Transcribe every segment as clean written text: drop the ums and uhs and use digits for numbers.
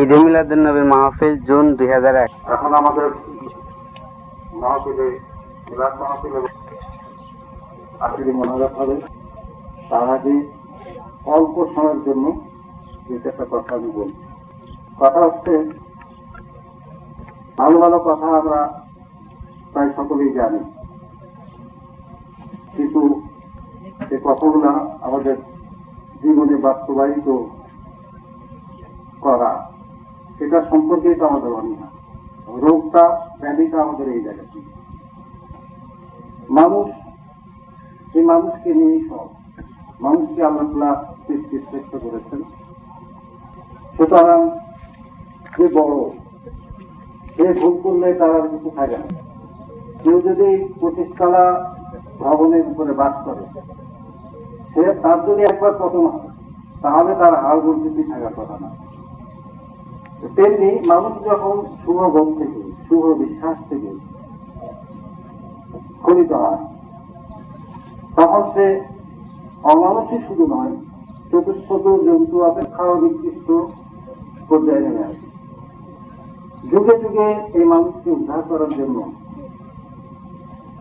ঈদে মিলাদুন্নবীর মাহফিল জুন 2001। এখন আমাদের মাহফিলে মিলাদ মাহফিলে আখেরি মোনাজাত হবে। তার আগে অল্প সময়ের জন্য একটা কথা আমি বলছি। কথা হচ্ছে, ভালো ভালো কথা আমরা প্রায় সকলেই জানি, কিন্তু এই কথাগুলো আমাদের জীবনে বাস্তবায়িত করা, সেটা সম্পর্কেই তো আমাদের অনীহা। রোগটা ব্যাধিটা আমাদের এই জায়গাতে। মানুষ, এই মানুষকে নিয়েই সব, মানুষকে আল্লাহ সৃষ্টি শ্রেষ্ঠ করেছেন। সুতরাং যে বড়, সে ভুল করলে তার আর কিছু থাকে না। কেউ যদি 25 তলা ভবনের উপরে বাস করে, সে তার যদি একবার পতন হয়, তাহলে তার হাল বলতে থাকার কথা না। তেমনি মানুষ যখন শুভ বোধ থেকে, শুভ বিশ্বাস থেকে খলিত হয়, তখন সে অমানুষই শুধু নয়, চতুষ্পদ জন্তু অপেক্ষাও নির্দিষ্ট পর্যায়ে নেমে আসে। যুগে যুগে এই মানুষকে উদ্ধার করার জন্য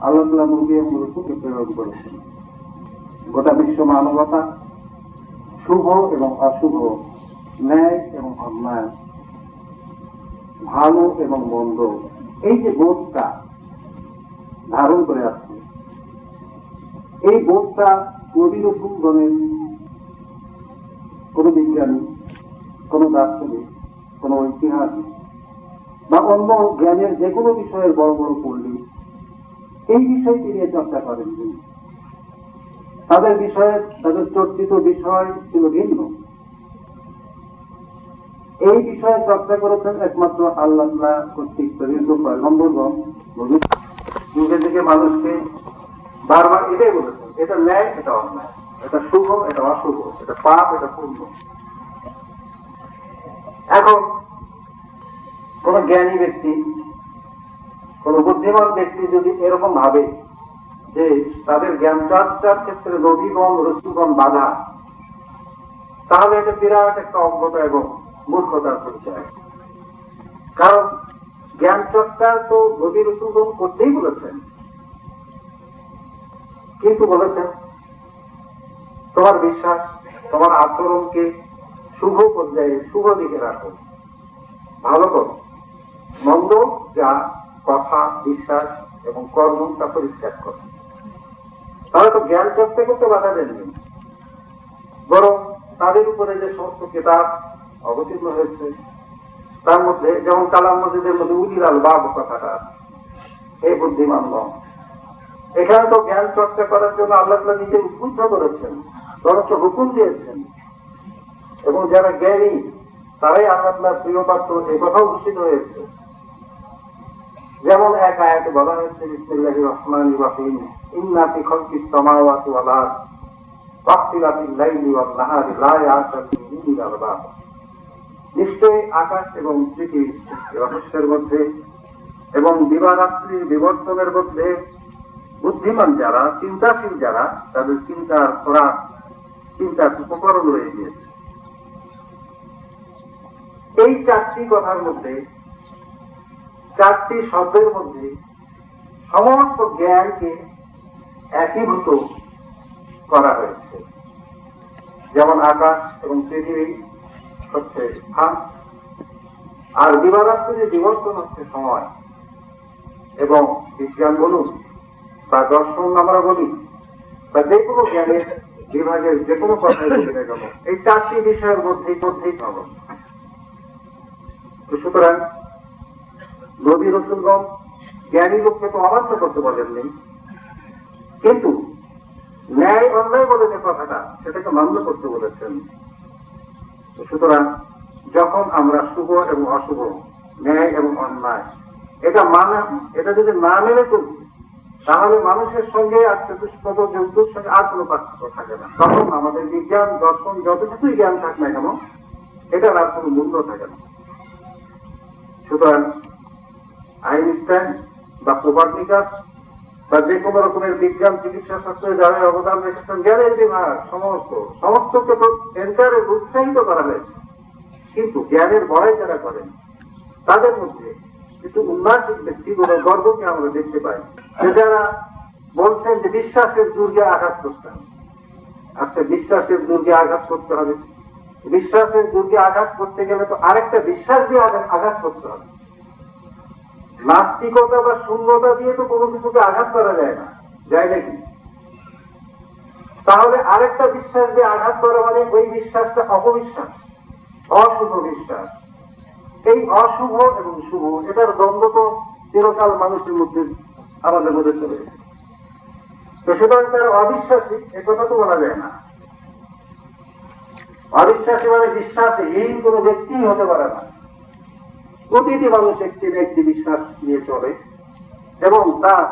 আল্লাহ তাআলা নবী এবং রাসূলকে প্রেরণ করেছেন। গোটা বিশ্ব মানবতা শুভ এবং অশুভ, ন্যায় এবং অন্যায়, ভালো এবং মন্দ, এই যে বোধটা ধারণ করে আসছে, এই বোধটা নবী রাসূলগণের কোন বিজ্ঞানী, কোন দার্শনিক, কোন ঐতিহাসিক বা অন্য জ্ঞানের যে কোনো বিষয়ের বড় বড় পণ্ডিত এই বিষয়টি নিয়ে চর্চা করেননি। তাদের বিষয়ে, তাদের চর্চিত বিষয় ছিল ভিন্ন। এই বিষয়ে চর্চা করেছেন একমাত্র আল্লাহ কর্তৃক প্রেরিত পয়গম্বরগণ। যুগে থেকে মানুষকে বারবার এটাই বলেছেন, এটা ন্যায়, এটা অন্যায়, এটা শুভ, এটা অশুভ, এটা পাপ, এটা পুণ্য। এখন কোন জ্ঞানী ব্যক্তি, কোন বুদ্ধিমান ব্যক্তি যদি এরকম ভাবে যে তাদের জ্ঞান চর্চার ক্ষেত্রে নবীগণ রাসূলগণ বাধা, তাহলে এটা বিরাট একটা অজ্ঞতা এবং মূর্খতার পরিচয়। কারণ জ্ঞান চর্চা তো নবী রাসূলগণ করতেই বলেছেন, কিন্তু বলেছেন তোমার বিশ্বাস, তোমার আচরণকে শুভ পর্যায়ে, শুভ দিকে রাখো, ভালো করো, মন্দ যা কথা, বিশ্বাস এবং কর্ম তা পরিত্যাগ করো। তাহলে তো জ্ঞান চর্চা করতে বাধা দেননি, বরং তাদের উপরে যে সমস্ত কিতাব অবতীর্ণ হয়েছে তার মধ্যে, যেমন কালাম মজিদের মধ্যে উলিল আলবাব কথাটা, এই বুদ্ধিমান গণ, এখানে তো জ্ঞান চর্চা করার জন্য আল্লাহ তাআলা নিজে উদ্বুদ্ধ করেছেন, বরঞ্চ হুকুম দিয়েছেন। এবং যারা জ্ঞানী তারাই আল্লাহ তাআলার প্রিয় পাত্র, এই কথাও ঘোষিত হয়েছে। যেমন এক আয়াতে বলা হয়েছে, বিসমিল্লাহির রহমানির রহিম, ইন্না ফি খালকিস সামাওয়াতি ওয়াল আরদি ওয়াখতিলাফিল লাইলি ওয়ান নাহারি লা ইয়া'লামু উলিল আলবাব। নিশ্চয়ই আকাশ এবং পৃথিবীর রহস্যের মধ্যে এবং দিবারাত্রির বিবর্তনের মধ্যে বুদ্ধিমান যারা, চিন্তাশীল যারা, তাদের চিন্তার খোরাক, চিন্তার উপকরণ রয়ে গিয়েছে। এই চারটি কথার মধ্যে, চারটি শব্দের মধ্যে সমস্ত জ্ঞানকে একীভূত করা হয়েছে। যেমন আকাশ এবং পৃথিবী হচ্ছে স্থান, আর দিবারাত্রির বিবর্তন হচ্ছে সময়। এবং বিজ্ঞান বলুন বা দর্শন আমরা বলি বা যে কোনো জ্ঞানের বিভাগের যে কোনো কথাই বলি না কেন, এই চারটি বিষয়ের মধ্যেই পাবো। সুতরাং নবী রাসূলগণ জ্ঞানী লোককে তো অবাধ্য করতে বলেননি, কিন্তু ন্যায় অন্যায় বলে যে কথাটা, সেটাকে মান্য করতে বলেছেন। সুতরাং যখন আমরা শুভ এবং অশুভ, ন্যায় এবং অন্যায় এটা যদি না মেনে চলি, তাহলে মানুষের সঙ্গে আর চতুষ্পদ জন্তুর সঙ্গে আর কোনো পার্থক্য থাকে না। তখন আমাদের বিজ্ঞান, দর্শন, যত কিছুই জ্ঞান থাক না কেন, এটার আর কোনো মূল্য থাকে না। সুতরাং আইনস্টাইন বা কোপার্নিকাস বা যে কোনো রকমের বিজ্ঞান, চিকিৎসা শাস্ত্রে যারা অবদান রেখেছেন, জ্ঞানের বিভাগ সমস্তকে তো এনকারে উৎসাহিত করা হয়েছে। কিন্তু জ্ঞানের বড়াই যারা করেন তাদের মধ্যে কিছু উন্মাসিক ব্যক্তিগুলো গর্বকে আমরা দেখতে পাই, যে যারা বলছেন যে বিশ্বাসের দুর্গে আঘাত করতেন। আচ্ছা, বিশ্বাসের দুর্গে আঘাত করতে হবে, বিশ্বাসের দুর্গে আঘাত করতে গেলে তো আরেকটা বিশ্বাস দিয়ে আঘাত করতে হবে। নাস্তিকতা বা শূন্যতা দিয়ে তো কোনো কিছুকে আঘাত করা যায় না, যায় নাকি? তাহলে আরেকটা বিশ্বাস দিয়ে আঘাত করা মানে ওই বিশ্বাসটা অপবিশ্বাস, অশুভ বিশ্বাস। এই অশুভ এবং শুভ এটার দ্বন্দ্ব তো চিরকাল মানুষের মধ্যে আমাদের মধ্যে চলে গেছে। তো সুতরাং তারা অবিশ্বাসী, এ কথা তো বলা যায় না। অবিশ্বাসী মানে বিশ্বাসহীন কোনো ব্যক্তি হতে পারে না। প্রতিটি মানুষ একটি ব্যক্তি বিশ্বাস নিয়ে চলে এবং তার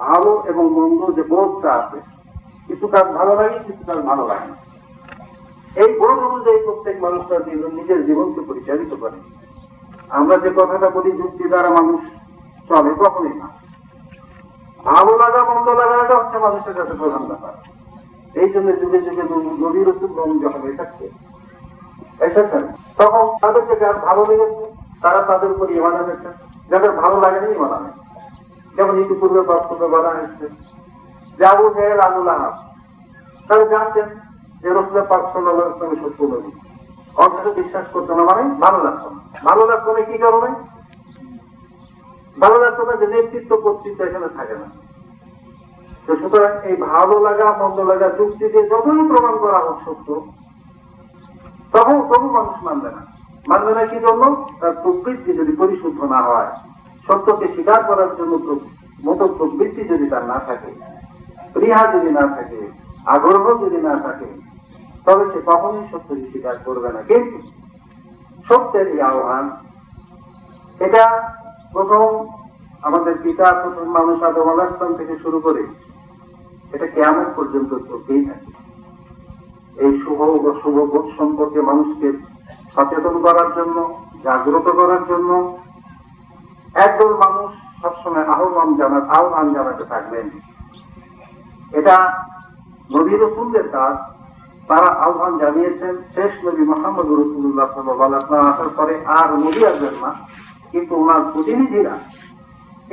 ভালো এবং মন্দ যে বোধটা আছে, কিছু কাজ ভালো লাগে, কিছু কাজ ভালো লাগে না। এই বোধ অনুযায়ী প্রত্যেক মানুষ তার নিজের জীবনকে পরিচালিত করে। আমরা যে কথাটা বলি যুক্তি দ্বারা মানুষ চলে, কখনই না। ভালো লাগা মন্দ লাগাটা হচ্ছে মানুষের কাছে প্রধান ব্যাপার। এই জন্য যুগে যুগে নবী রাসূল যখন এসেছেন তখন তাদেরকে যার ভালো লেগেছে তারা তাদের উপর ঈমান এনেছেন, যাদের ভালো লাগেনি ঈমান আনে। যেমন ইতিপূর্বে বক্তব্য বলা হয়েছে যে আবু জেহেল, আবু লাহাব তারা জানতেন যে রাসূল পাক সাল্লাল্লাহু আলাইহি ওয়াসাল্লাম সত্য নবী, অথচ বিশ্বাস করতো না, মানে ভালো লাগতো না। ভালো লাগতো না কি কারণে? ভালো লাগতো না যে নেতৃত্ব কর্তৃত্ব এখানে থাকে না। তো সুতরাং এই ভালো লাগা মন্দ লাগা যুক্তি দিয়ে যতই প্রমাণ করা হোক সত্য, তখন তবু মানুষ মানবে না। মানবে না কি জন্য? তার প্রবৃত্তি যদি পরিশুদ্ধ না হয়, সত্যকে স্বীকার করার জন্য মতো প্রবৃত্তি যদি তার না থাকে, প্রিয়া যদি না থাকে, আগ্রহ যদি না থাকে, তবে সে কখনোই সত্যকে স্বীকার করবে না। কিন্তু সত্যের এই আহ্বান, এটা প্রথম আমাদের পিতা প্রথম মানুষ আদম আলাইহিস সালাম থেকে শুরু করে এটা কিয়ামত পর্যন্ত চলতেই থাকে। এই শুভ ও অশুভ বোধ সম্পর্কে মানুষকে সচেতন করার জন্য, জাগ্রত করার জন্য একদল মানুষ সবসময় আহ্বান জানাতে থাকবেন। এটা নবী রাসূলদের কাজ। তারা আহ্বান জানিয়েছেন। শেষ নবী মুহাম্মদ রাসূলুল্লাহ সাল্লাল্লাহু আলাইহি ওয়াসাল্লাম আসার পরে আর নবী আসবেন না, কিন্তু ওনার প্রতিনিধিরা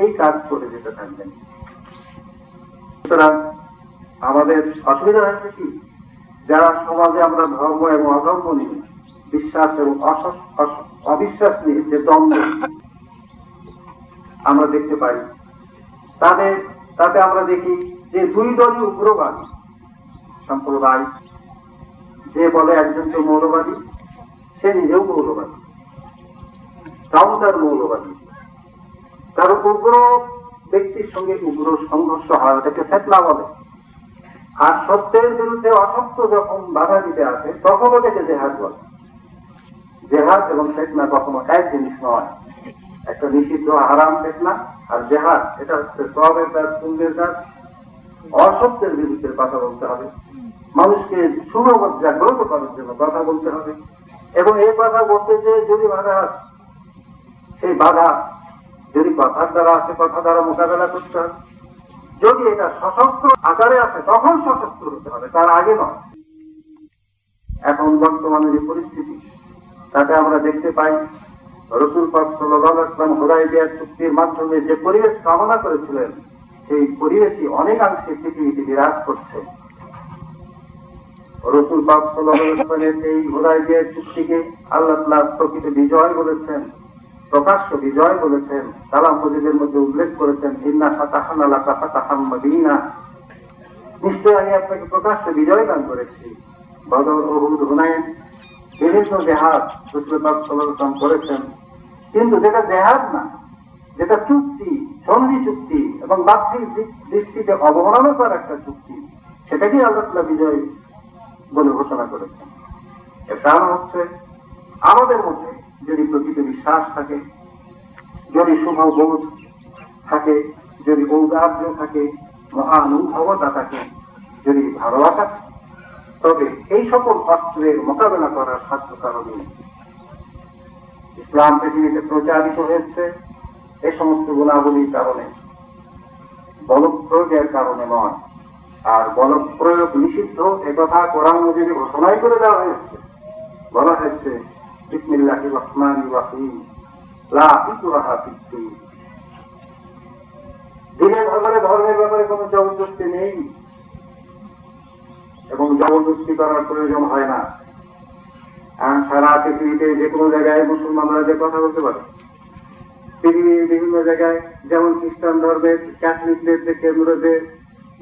এই কাজ করে যেতে থাকবেন। সুতরাং আমাদের অসুবিধা হচ্ছে কি, যারা সমাজে আমরা ধর্ম এবং অধর্ম নিয়ে, বিশ্বাস এবং অবিশ্বাস নিয়ে যে দ্বন্দ্ব আমরা দেখতে পাই, তাতে আমরা দেখি যে দুই দলই উগ্রবাদী সম্প্রদায়। যে বলে একজনকে মৌলবাদী, সে নিজেও মৌলবাদী, তাও তার মৌলবাদী। তার উগ্র ব্যক্তির সঙ্গে উগ্র সংঘর্ষ হয়, ওটাকে ফেতনা বলে। আর সত্যের বিরুদ্ধে অসত্য যখন বাধা দিতে আসে, তখন ওটাকে জেহাদ বলে। জেহাদ এবং ফেতনা কখনো এক জিনিস নয়। একটা নিষিদ্ধ হারাম ফেতনা আর জেহাদ, এটা হচ্ছে সওয়াবের কাজ, পুণ্যের কাজ। অসত্যের বিরুদ্ধে কথা বলতে হবে, মানুষকে সুরবোধ জাগ্রত করার জন্য কথা বলতে হবে। এবং এই কথা বলতে যে যদি বাধা, সেই বাধা যদি কথার দ্বারা আসে, কথা দ্বারা মোকাবেলা করতে হবে। যদি এটা সশস্ত্র আকারে আসে, তখন সশস্ত্র হতে হবে, তার আগে নয়। এখন বর্তমানে যে পরিস্থিতি, তাতে আমরা দেখতে পাই রাসূল পাক সাল্লাল্লাহু আলাইহি ওয়াসাল্লাম হুদায়বিয়া চুক্তির মাধ্যমে যে পরিবেশ কামনা করেছিলেন, সেই পরিবেশই অনেকাংশে পৃথিবীতে বিরাজ করছে। রাসূল পাক সাল্লাল্লাহু আলাইহি ওয়াসাল্লামের এই হুদায়বিয়া চুক্তিকে আল্লাহ তাআলা প্রকৃত বিজয় বলেছেন, প্রকাশ্য বিজয় বলেছেন। কালাম মজিদের মধ্যে উল্লেখ করেছেন, ইন্না ফাতাহনা লাকা ফাতাহাম মুবিনা, নিশ্চয় আমি আপনাকে প্রকাশ্য বিজয় দান করেছি। বদর, উহুদ, হুনাইন, বিভিন্ন জেহাদ রাসূল পাক সাল্লাল্লাহু আলাইহি ওয়াসাল্লাম করেছেন। কিন্তু যেটা জেহাদ না, যেটা চুক্তি, সন্ধি চুক্তি এবং বাহ্যিক দৃষ্টিতে অবমাননাকর একটা চুক্তি, সেটাকেই আল্লাহ তাআলা বিজয় বলে ঘোষণা করেছেন। এর কারণ হচ্ছে আমাদের মধ্যে যদি প্রকৃত বিশ্বাস থাকে, যদি শুভ বোধ থাকে, যদি ঔদার্য থাকে, মহানুভবতা থাকে, যদি ভালোবাসা, তবে এই সকল অস্ত্রের মোকাবেলা করার সাধ্য কারণে ইসলাম পৃথিবীতে প্রচারিত হয়েছে। এই সমস্ত গুণাবলীর কারণে, বল প্রয়োগের কারণে নয়। আর বল প্রয়োগ নিষিদ্ধ একথা কোরআন মজিদে ঘোষণাই করে দেওয়া হয়েছে। বলা হয়েছে বিসমিল্লাহির রহমানির রহিম লা ইকরাহা ফিদ্দীন। দিনের ব্যাপারে, ধর্মের ব্যাপারে কোনো জবরদস্তি নেই এবং জবরদস্তি করার প্রয়োজন হয় না। সারা পৃথিবীতে যে কোনো জায়গায় মুসলমানরা যে কথা বলতে পারে, পৃথিবীর বিভিন্ন জায়গায়, যেমন খ্রিস্টান ধর্মের ক্যাথলিকদের যে কেন্দ্র, যে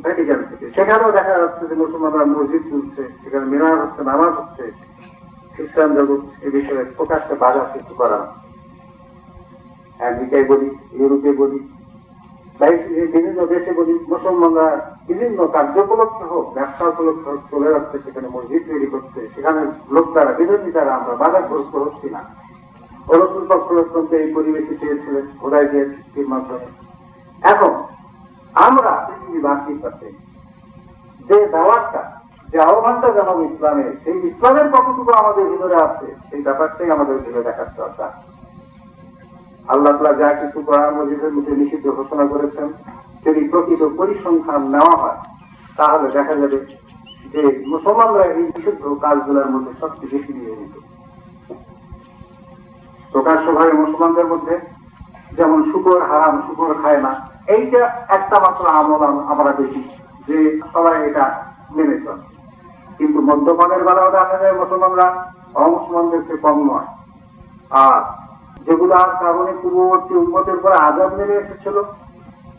ভ্যাটিকান থেকে, সেখানেও দেখা যাচ্ছে যে মুসলমানরা মসজিদ তুলছে, সেখানে মিনার হচ্ছে, নামাজ হচ্ছে। খ্রিস্টান জগৎ এ বিষয়ে প্রকাশ্যে বাধা সৃষ্টি করা, আমেরিকায় বলি, ইউরোপে বলি, বিভিন্ন দেশে বলি, মুসলমানরা বিভিন্ন কার্য উপলক্ষে হোক, ব্যবসা উপলক্ষে হোক চলে যাচ্ছে, সেখানে মসজিদ তৈরি করছে, সেখানে লোক দ্বারা বিরোধী দ্বারা আমরা বাধাগ্রস্ত হচ্ছি না। রসুল পক্ষে এই পরিবেশে চেয়েছিলেন খোদাই দিয়ে চুক্তির মাধ্যমে। এখন আমরা পৃথিবীবাসীর কাছে যে দাওয়াতটা, যে আহ্বানটা জানাবো ইসলামের, সেই ইসলামের কতটুকু আমাদের ভিতরে আছে, সেই ব্যাপারটাই আমাদের ভিতরে দেখার দরকার। আল্লাহ তাআলা যা কিছু কোরআন মাজিদের মধ্যে নিষিদ্ধ ঘোষণা করেছেন, যদি প্রকৃত পরিসংখ্যান নেওয়া হয়, তাহলে দেখা যাবে যে মুসলমানরা এই নিষিদ্ধ কাজগুলোর মধ্যে সবচেয়ে বেশি নিয়মিত। প্রকাশ্যভাবে মুসলমানদের মধ্যে যেমন শুকর হারাম, শুকর খায় না, এইটা একটা মাত্র আমল আমরা দেখি যে সবাই এটা মেনে চলে। কিন্তু মদ্যপানের বেলাও দেখা যায় মুসলমানরা অমুসলমানদের চেয়ে কম নয়। আর যেগুলার কারণে পূর্ববর্তী উম্মতের উপরে আযাব নেমে এসেছিল,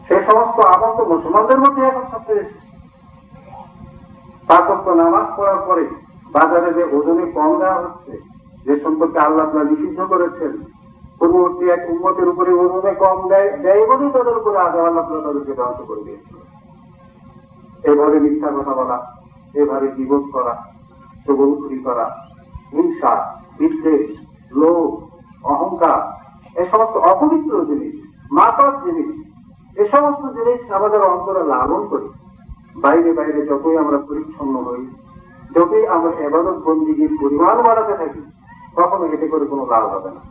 সে সমস্ত আমল তো মুসলমানদের মধ্যে এখন সবচেয়ে এসেছে। পাঁচ ওয়াক্ত নামাজ পড়ার পরে বাজারে যে ওজনে কম দেওয়া হচ্ছে, যে সম্পর্কে আল্লাহ তাআলা নিষিদ্ধ করেছেন, পূর্ববর্তী এক উম্মতের উপরে ওজনে কম দেয় বলেই তাদের উপরে আযাব আল্লাহ তাআলা তাদেরকে ধ্বংস করে দিয়েছিল। এভাবে মিথ্যা কথা বলা, এভাবে বিবোধ করা, চগলখুরি করা, হিংসা, বিদ্বেষ, লোভ, অহংকার, এ সমস্ত অপবিত্র জিনিস, মাতার জিনিস, এ সমস্ত জিনিস আমাদের অন্তরে লালন করি। বাইরে বাইরে যতই আমরা পরিচ্ছন্ন হই, যতই আমরা ইবাদত বন্দেগীর পরিমাণ বাড়াতে থাকি, কখনো এতে করে কোনো লাভ হবে না।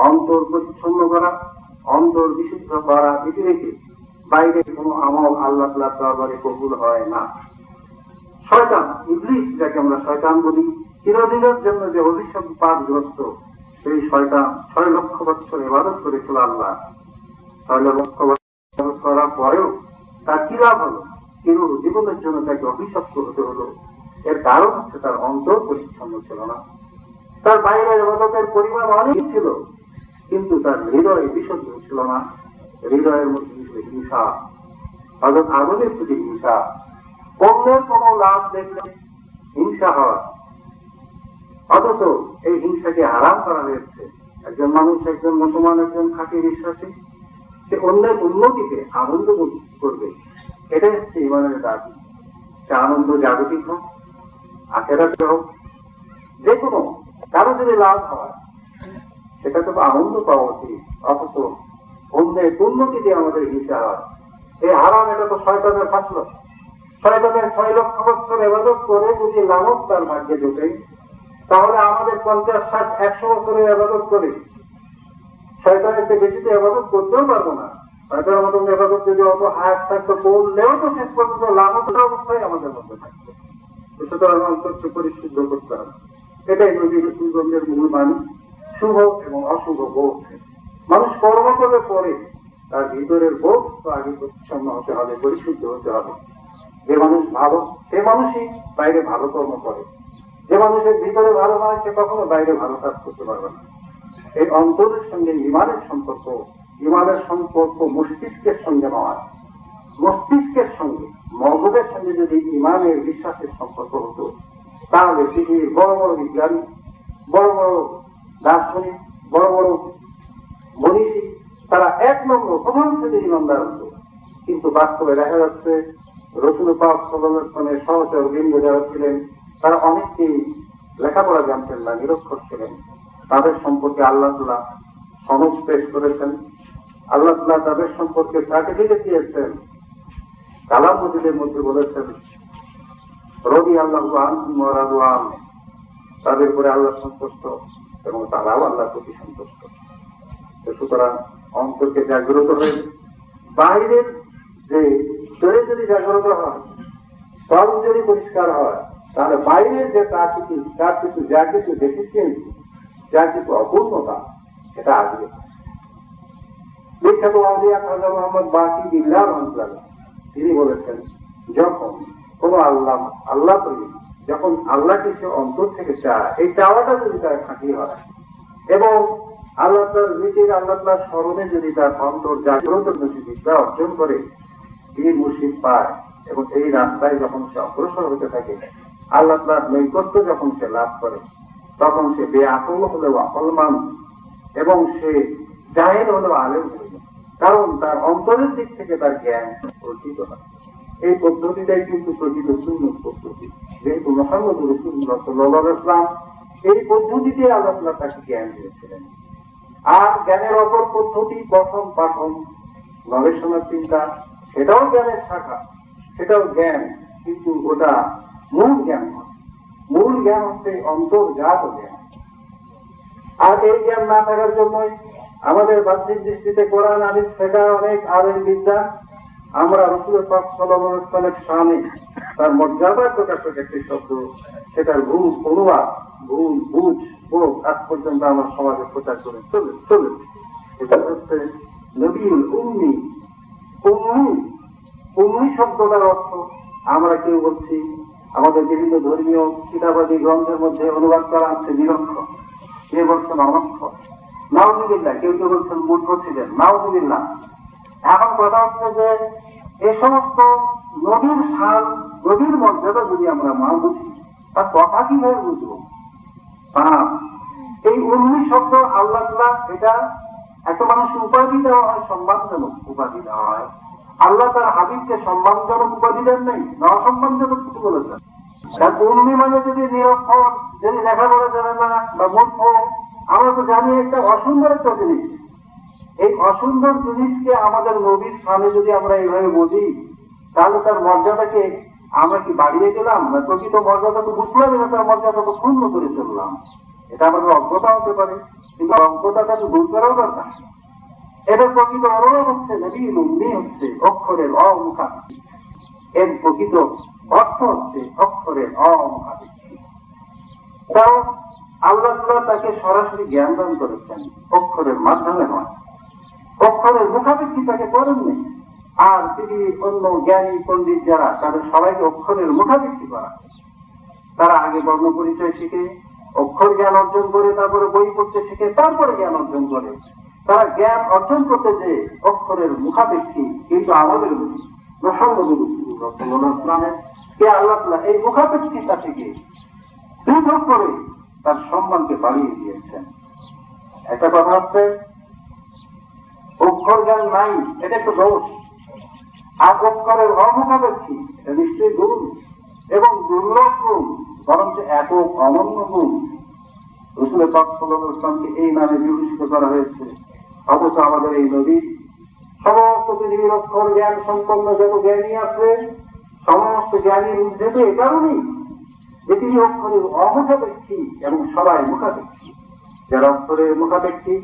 অন্তর পরিচ্ছন্ন করা, অন্তর বিশুদ্ধ করা, এটি রেখে বাইরে কোনো আমল আল্লাহ তাআলার দরবারে কবুল হয় না। শয়তান, ইবলিস, যাকে আমরা শয়তান বলি, চিরদিনের জন্য যে অভিশাপগ্রস্ত, সেই শয়তান 6 লক্ষ বছর ইবাদত করেছিল আল্লাহ। 6 লক্ষ বছর করার পরেও তার কি লাভ হলো? চির জীবনের জন্য তাকে অভিশপ্ত হতে হলো। এর কারণ হচ্ছে তার অন্তর পরিচ্ছন্ন ছিল না। তার বাইরের ইবাদতের পরিমাণ অনেক ছিল, কিন্তু তার হৃদয় বিশুদ্ধ ছিল না। হৃদয়ের মধ্যে ছিল হিংসা, হযরত আদমের প্রতি হিংসা। অন্যের কোন লাভ দেখলে হিংসা হয়, অথচ এই হিংসাকে হারাম করা হয়েছে। একজন মানুষ, একজন মুসলমান, একজন খাঁটি বিশ্বাসী, সে অন্যের উন্নতিতে আনন্দ করবে, এটাই হচ্ছে ঈমানের দাবি। সে আনন্দ জাগতিক হোক, আখিরাতে হোক, যে কোনো কারো যদি লাভ হয়, সেটা তো আনন্দ পাওয়া উচিত। অথচ অন্যের উন্নতিতে আমাদের হিংসা হয়, এই হারাম। এটা তো শয়তানের ফাসল। শয়তানের 6 লক্ষ বছর ইবাদত করে যদি লাভক তার ভাগ্যে জোটে, তাহলে আমাদের 50, 60, 100 বছরের ইবাদত করে শয়তানের চেয়ে বেশি তো ইবাদত করতেও পারবো না। শয়তানের মতন ইবাদত যদি অত হায়াত থাকতো, করলেও তো শেষ পর্যন্ত লাভকের অবস্থায় আমাদের মধ্যে থাকতো। সুতরাং অন্তরকে পরিশুদ্ধ করতে হবে। এটাই নবী রাসূলগণের মূল বাণী। শুভ এবং অশুভ বোধ মানুষ কর্ম করে পরে তার ভিতরের বোধ তো আগে পরিচ্ছন্ন হতে হবে, পরিশুদ্ধ হতে হবে। যে মানুষ ভালো, সে মানুষই বাইরে ভালো কর্ম করে। যে মানুষের ভিতরে ভালো নয়, সে কখনো বাইরে ভালো কাজ করতে পারবে না। এই অন্তরের সঙ্গে ইমানের সম্পর্ক, ইমানের সম্পর্ক মস্তিষ্কের সঙ্গে নয়। মস্তিষ্কের সঙ্গে, মগজের সঙ্গে যদি ইমানের, বিশ্বাসের সম্পর্ক হতো, তাহলে পৃথিবীর বড় বড় বিজ্ঞানী, বড় বড় দার্শনিক, বড় বড় মনীষী, তারা 1 নম্বর প্রথম শ্রেণীর ইমানদার হতো। কিন্তু বাস্তবে দেখা যাচ্ছে রাসূল পাক সাল্লাল্লাহু আলাইহি ওয়াসাল্লামের সহচর বৃন্দ যারা ছিলেন, তারা অনেককেই লেখাপড়া জানতেন না, নিরক্ষর ছিলেন। তাদের সম্পর্কে আল্লাহ তাআলা সনদ পেশ করেছেন। আল্লাহ তাআলা তাদের সম্পর্কে সার্টিফিকেট দিয়েছেন। কালাম মজিদের মধ্যে বলেছেন, রাদিয়াল্লাহু আনহুম ওয়া রাদু আনহু, তাদের উপরে আল্লাহ সন্তুষ্ট এবং তারাও আল্লাহর প্রতি সন্তুষ্ট। সুতরাং অন্তরকে জাগ্রত হয়ে বাইরের যে শরীর যদি জাগ্রত হয়, সব যদি পরিষ্কার হয়, তাহলে বাইরের যে যা কিছু ডেফিসিয়েন্সি, যার কিছু অপূর্ণতা সেটা আসবে। বিখ্যাত আউলিয়া খাজা মোহাম্মদ বাকি বিল্লাহ রহমাতুল্লাহ তিনি বলেছেন, যখন কোন আল্লাহ তৈরি যখন আল্লাহকে সে অন্তর থেকে চায়, এই চাওয়াটা যদি তার খাঁটি হয় এবং আল্লাহ তার নিজের আল্লাহ তার স্মরণে যদি তার অন্তর জাগ্রত বিদ্যা অর্জন করে, তিনি মুর্শিদ পায় এবং এই রাস্তায় যখন সে অগ্রসর হতে থাকে, আল্লাহ তার নৈকট্য যখন সে লাভ করে, তখন সে বেআকল হলেও আকলমান এবং সে জাহেল হলেও আলেম হয়ে যায়, কারণ তার অন্তরের দিক থেকে তার জ্ঞান অর্জিত হয়। এই পদ্ধতিটাই কিন্তু প্রকৃত সুন্নত পদ্ধতি, যেহেতু মুহাম্মদ রাসূলুল্লাহ সাল্লাল্লাহু আলাইহি ওয়াসাল্লাম এই পদ্ধতিতে আল্লাহ তাকে জ্ঞান দিয়েছিলেন। আর জ্ঞানের অপর পদ্ধতি পঠন পাঠন গবেষণার চিন্তা, সেটাও জ্ঞানের শাখা, সেটাও জ্ঞান, কিন্তু ওটা মূল জ্ঞান নয়। মূল জ্ঞান হচ্ছে অন্তর্জাত জ্ঞান। আর এই জ্ঞান না থাকার জন্যই আমাদের বাহ্যিক দৃষ্টিতে কোরআন হাদিস শেখা অনেক আলেম বিদ্যা, আমরা রাসূল পাক সাল্লাল্লাহু আলাইহি ওয়াসাল্লামের শানে তার মর্যাদা প্রকাশক একটি শব্দ, সেটার ভুল অনুবাদ, ভুল বুঝ বোধ আজ পর্যন্ত আমার সমাজে প্রচার করে চলে। এটা হচ্ছে নবীল উম্মি। উম্মি শব্দটার অর্থ আমরা কেউ বলছি আমাদের বিভিন্ন ধর্মীয় কিতাবাদি গ্রন্থের মধ্যে অনুবাদ করা হচ্ছে নিরক্ষর, কে বলছেন অনক্ষর, নাউযুবিল্লাহ, কেউ কেউ বলছেন মূর্খ ছিলেন, নাউযুবিল্লাহ। এখন কথা হচ্ছে যে এ সমস্ত নবীর শান, নবীর মর্যাদা যদি আমরা মা বুঝি, তার কথা কিভাবে বুঝবো? এই উম্মি শব্দ আল্লাহ, এটা একটা মানুষের উপাধি দেওয়া হয়, সম্মানজনক উপাধি দেওয়া হয়। আল্লাহ তার হাবিবকে সম্মানজনক উপাধি দেন নাই, না অসম্মানজনক কিছু বলেছেন। উম্মি মানে যদি নিরক্ষর, যদি লেখাপড়া জানে না বা মূর্খ, আমরা তো জানি একটা অসুন্দর একটা জিনিস। এই অসুন্দর জিনিসকে আমাদের নবীর সামনে যদি আমরা এইভাবে বুঝি, তাহলে তার মর্যাদাকে আমরা কি বাড়িয়ে গেলাম, না প্রকৃত মর্যাদা তো বুঝলাম না, তার মর্যাদা তো ক্ষুণ্ণ করে চললাম। এটা আমাদের অজ্ঞতা হতে পারে, কিন্তু অজ্ঞতাটা তো দূর করাও দরকার। এটা প্রকৃত অনুরোধ হচ্ছে নবীল উম্মি হচ্ছে অক্ষরের অমুখাপেক্ষী। এর প্রকৃত অর্থ হচ্ছে অক্ষরের অমুখাপেক্ষী। কারণ আল্লাহ তাকে সরাসরি জ্ঞান দান করেছেন, অক্ষরের মাধ্যমে নয়, অক্ষরের মুখাপেক্ষী তাকে করেননি। আর তিনি অন্য জ্ঞানী পণ্ডিত যারা, তাদের সবাইকে অক্ষরের মুখাপেক্ষী করা। তারা আগে বর্ণ পরিচয় শিখে অক্ষর জ্ঞান অর্জন করে, তারপরে বই পড়তে শিখে, তারপরে জ্ঞান অর্জন করে। তারা জ্ঞান অর্জন করতে যে অক্ষরের মুখাপেক্ষী, কিন্তু আমাদের কে আল্লাহ এই মুখাপেক্ষিতা থেকে দৃঢ় করে তার সম্মানকে বাড়িয়ে দিয়েছেন। একটা কথা হচ্ছে অক্ষর জ্ঞান নাই, এটা একটা দোষ। আর অক্ষরের অমুখাপেক্ষী, এটা নিশ্চয়ই গুণ এবং দুর্লভ গুণ, বরঞ্চ এত অনন্য গুণ। রাসূল পাক সাল্লাল্লাহু আলাইহি ওয়াসাল্লামকে এই নামে বিভূষিত করা হয়েছে, অথচ আমাদের এই নবী সমস্ত পৃথিবীর অক্ষর জ্ঞান সম্পন্ন যত জ্ঞানী আছে, সমস্ত জ্ঞানীর উদ্দেশ্য এ কারণেই যে তিনি অক্ষরের অমুখাপেক্ষী এবং সবাই মুখাপেক্ষী। যারা অক্ষরের মুখাপেক্ষী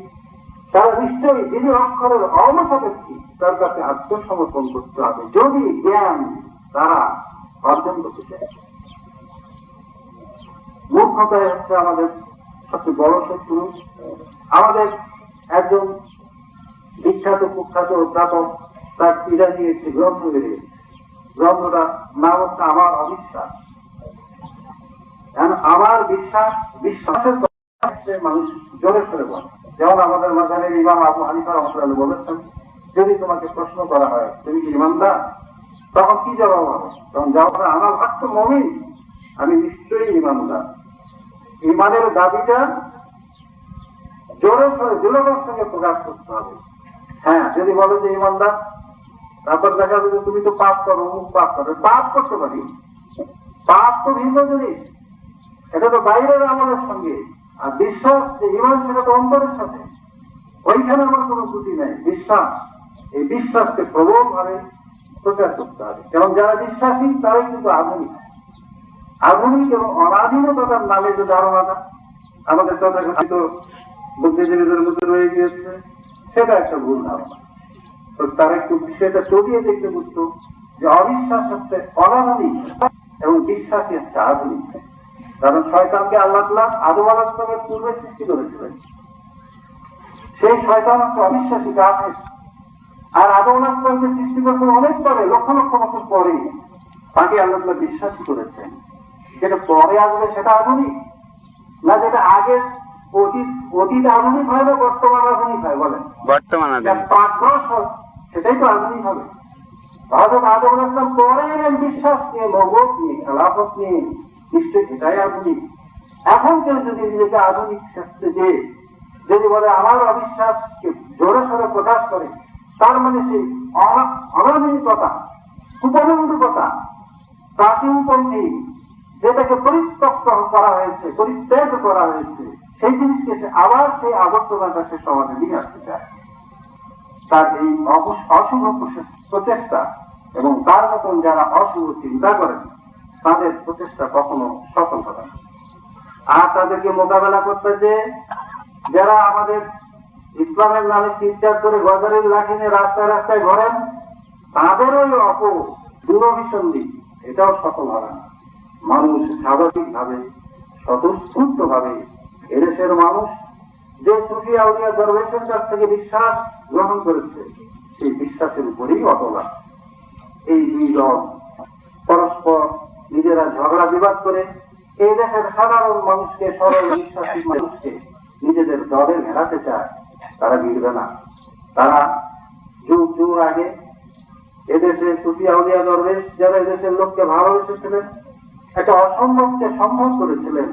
তারা নিশ্চয়ই যিনি অক্ষরের অমুখাপেক্ষী তার কাছে আত্মসমর্পণ করতে হবে, যদি জ্ঞান তারা অর্জন করতে চায়। মূর্খতাই হচ্ছে আমাদের সবচেয়ে বড় শত্রু। আমাদের একজন বিখ্যাত কুখ্যাত অধ্যাপক তার ইরানি একটি গ্রন্থ বেরিয়েছে, গ্রন্থটা নাম হচ্ছে আমার অবিশ্বাস। আমার বিশ্বাস, বিশ্বাসের মানুষ জোরে সরে বলে। যেমন আমাদের মাঝারের ইমাম আবু হানিফা রাহমাতুল্লাহ বলেছেন, যদি তোমাকে প্রশ্ন করা হয় তুমি কি ইমানদার, তখন কি জবাব হবে? তখন জবাব হবে আমার ভাগ্য মুমিন, আমি নিশ্চয়ই ইমানদার। ইমানের দাবিটা জোরে সরে দৃঢ়তার সঙ্গে প্রকাশ করতে হবে। হ্যাঁ, যদি বলে যে ইমানদার, তারপর দেখা যাবে তুমি তো পাপ করো, অমুক পাপ করো। পাপ করতে পারি, পাপ তো ভিন্ন জিনিস, এটা তো বাইরের আমলের সঙ্গে। আর বিশ্বাস যে ইমান, সেটা তো অন্তরের সাথে, ওইখানে আমার কোনো ত্রুটি নেই। বিশ্বাস, এই বিশ্বাসকে প্রবল ভাবে প্রচার করতে হবে। এবং যারা বিশ্বাসী তারাই কিন্তু আধুনিক। আধুনিক এবং অনাধীনতার নামে যে ধারণাটা আমাদের তথাকথিত বুদ্ধিজীবীদের মধ্যে রয়ে গিয়েছে, সেটা একটা ভুল ধারণা। তো তারা একটু বিষয়টা চলিয়ে দেখতে বুঝতো যে অবিশ্বাস হচ্ছে অনাধুনিক এবং বিশ্বাসী হচ্ছে আধুনিক। কারণ শয়তানকে আল্লাহ তাআলা আদম আলাইহিস সালামের পূর্বে সৃষ্টি করেছিলেন। সেই শয়তান হচ্ছে অবিশ্বাসী কাফের। আর আদম আলাইহিস সালামকে সৃষ্টি করছেন অনেক পরে, লক্ষ লক্ষ বছর পরে। তাকে আল্লাহ তাআলা বিশ্বাসী করেছেন। যেটা পরে আসবে সেটা আধুনিক, না যেটা আগের অতীত আধুনিক হয় না বর্তমান আধুনিক হয়? বলেন বর্তমান আধুনিক। 5-10 হয়, সেটাই তো আধুনিক হবে। হযরত আদম আলাইহিস সালাম পরে এলেন বিশ্বাস নিয়ে, নবুয়ত নিয়ে, খেলাফত নিয়ে, নিশ্চয়ই এটাই আধুনিক। এখন কেউ যদি নিজেকে আধুনিক শাস্ত্রে যে যদি বলে আমার অবিশ্বাসকে জোরে সোরে প্রকাশ করে, তার মানে সেই অনাধুনিকতা, কুপনন্দিকতা, প্রাচীনপন্থী যেটাকে পরিত্যক্ত করা হয়েছে, পরিত্যাগ করা হয়েছে, সেই জিনিসকে সে আবার সেই আবর্তনাটা সে সমাজে নিয়ে আসতে চায়। তার এই অশুভ প্রচেষ্টা এবং তার মতন যারা অশুভ চিন্তা করেন তাদের প্রচেষ্টা কখনো সফল হবে না। আর তাদেরকে মোকাবেলা করতে যে যারা আমাদের ইসলামের নামে চিৎকার করে গজারের লাঠি নিয়ে রাস্তায় রাস্তায় ঘোরেন, তাদেরও দূরভিসন্ধি, এটাও সফল হবে না। মানুষ স্বাভাবিকভাবে স্বতঃস্ফূর্ত ভাবে এদেশের মানুষ যে সুফি আউলিয়া দরবেশের কাছ থেকে বিশ্বাস গ্রহণ করেছে, সেই বিশ্বাসের উপরেই অটল আছে। এই দুই দল পরস্পর নিজেরা ঝগড়া বিবাদ করে এই দেশের সাধারণ মানুষকে, সরল বিশ্বাসী মানুষকে নিজেদের দলে মেলাতে চায়, তারা জিতবে না। তারা যুগ যুগ আগে এদেশের সুফি আউলিয়া দরবেশ যারা এদেশের লোককে ভালোবেসেছিলেন, একটা অসম্ভবকে সম্ভব করেছিলেন।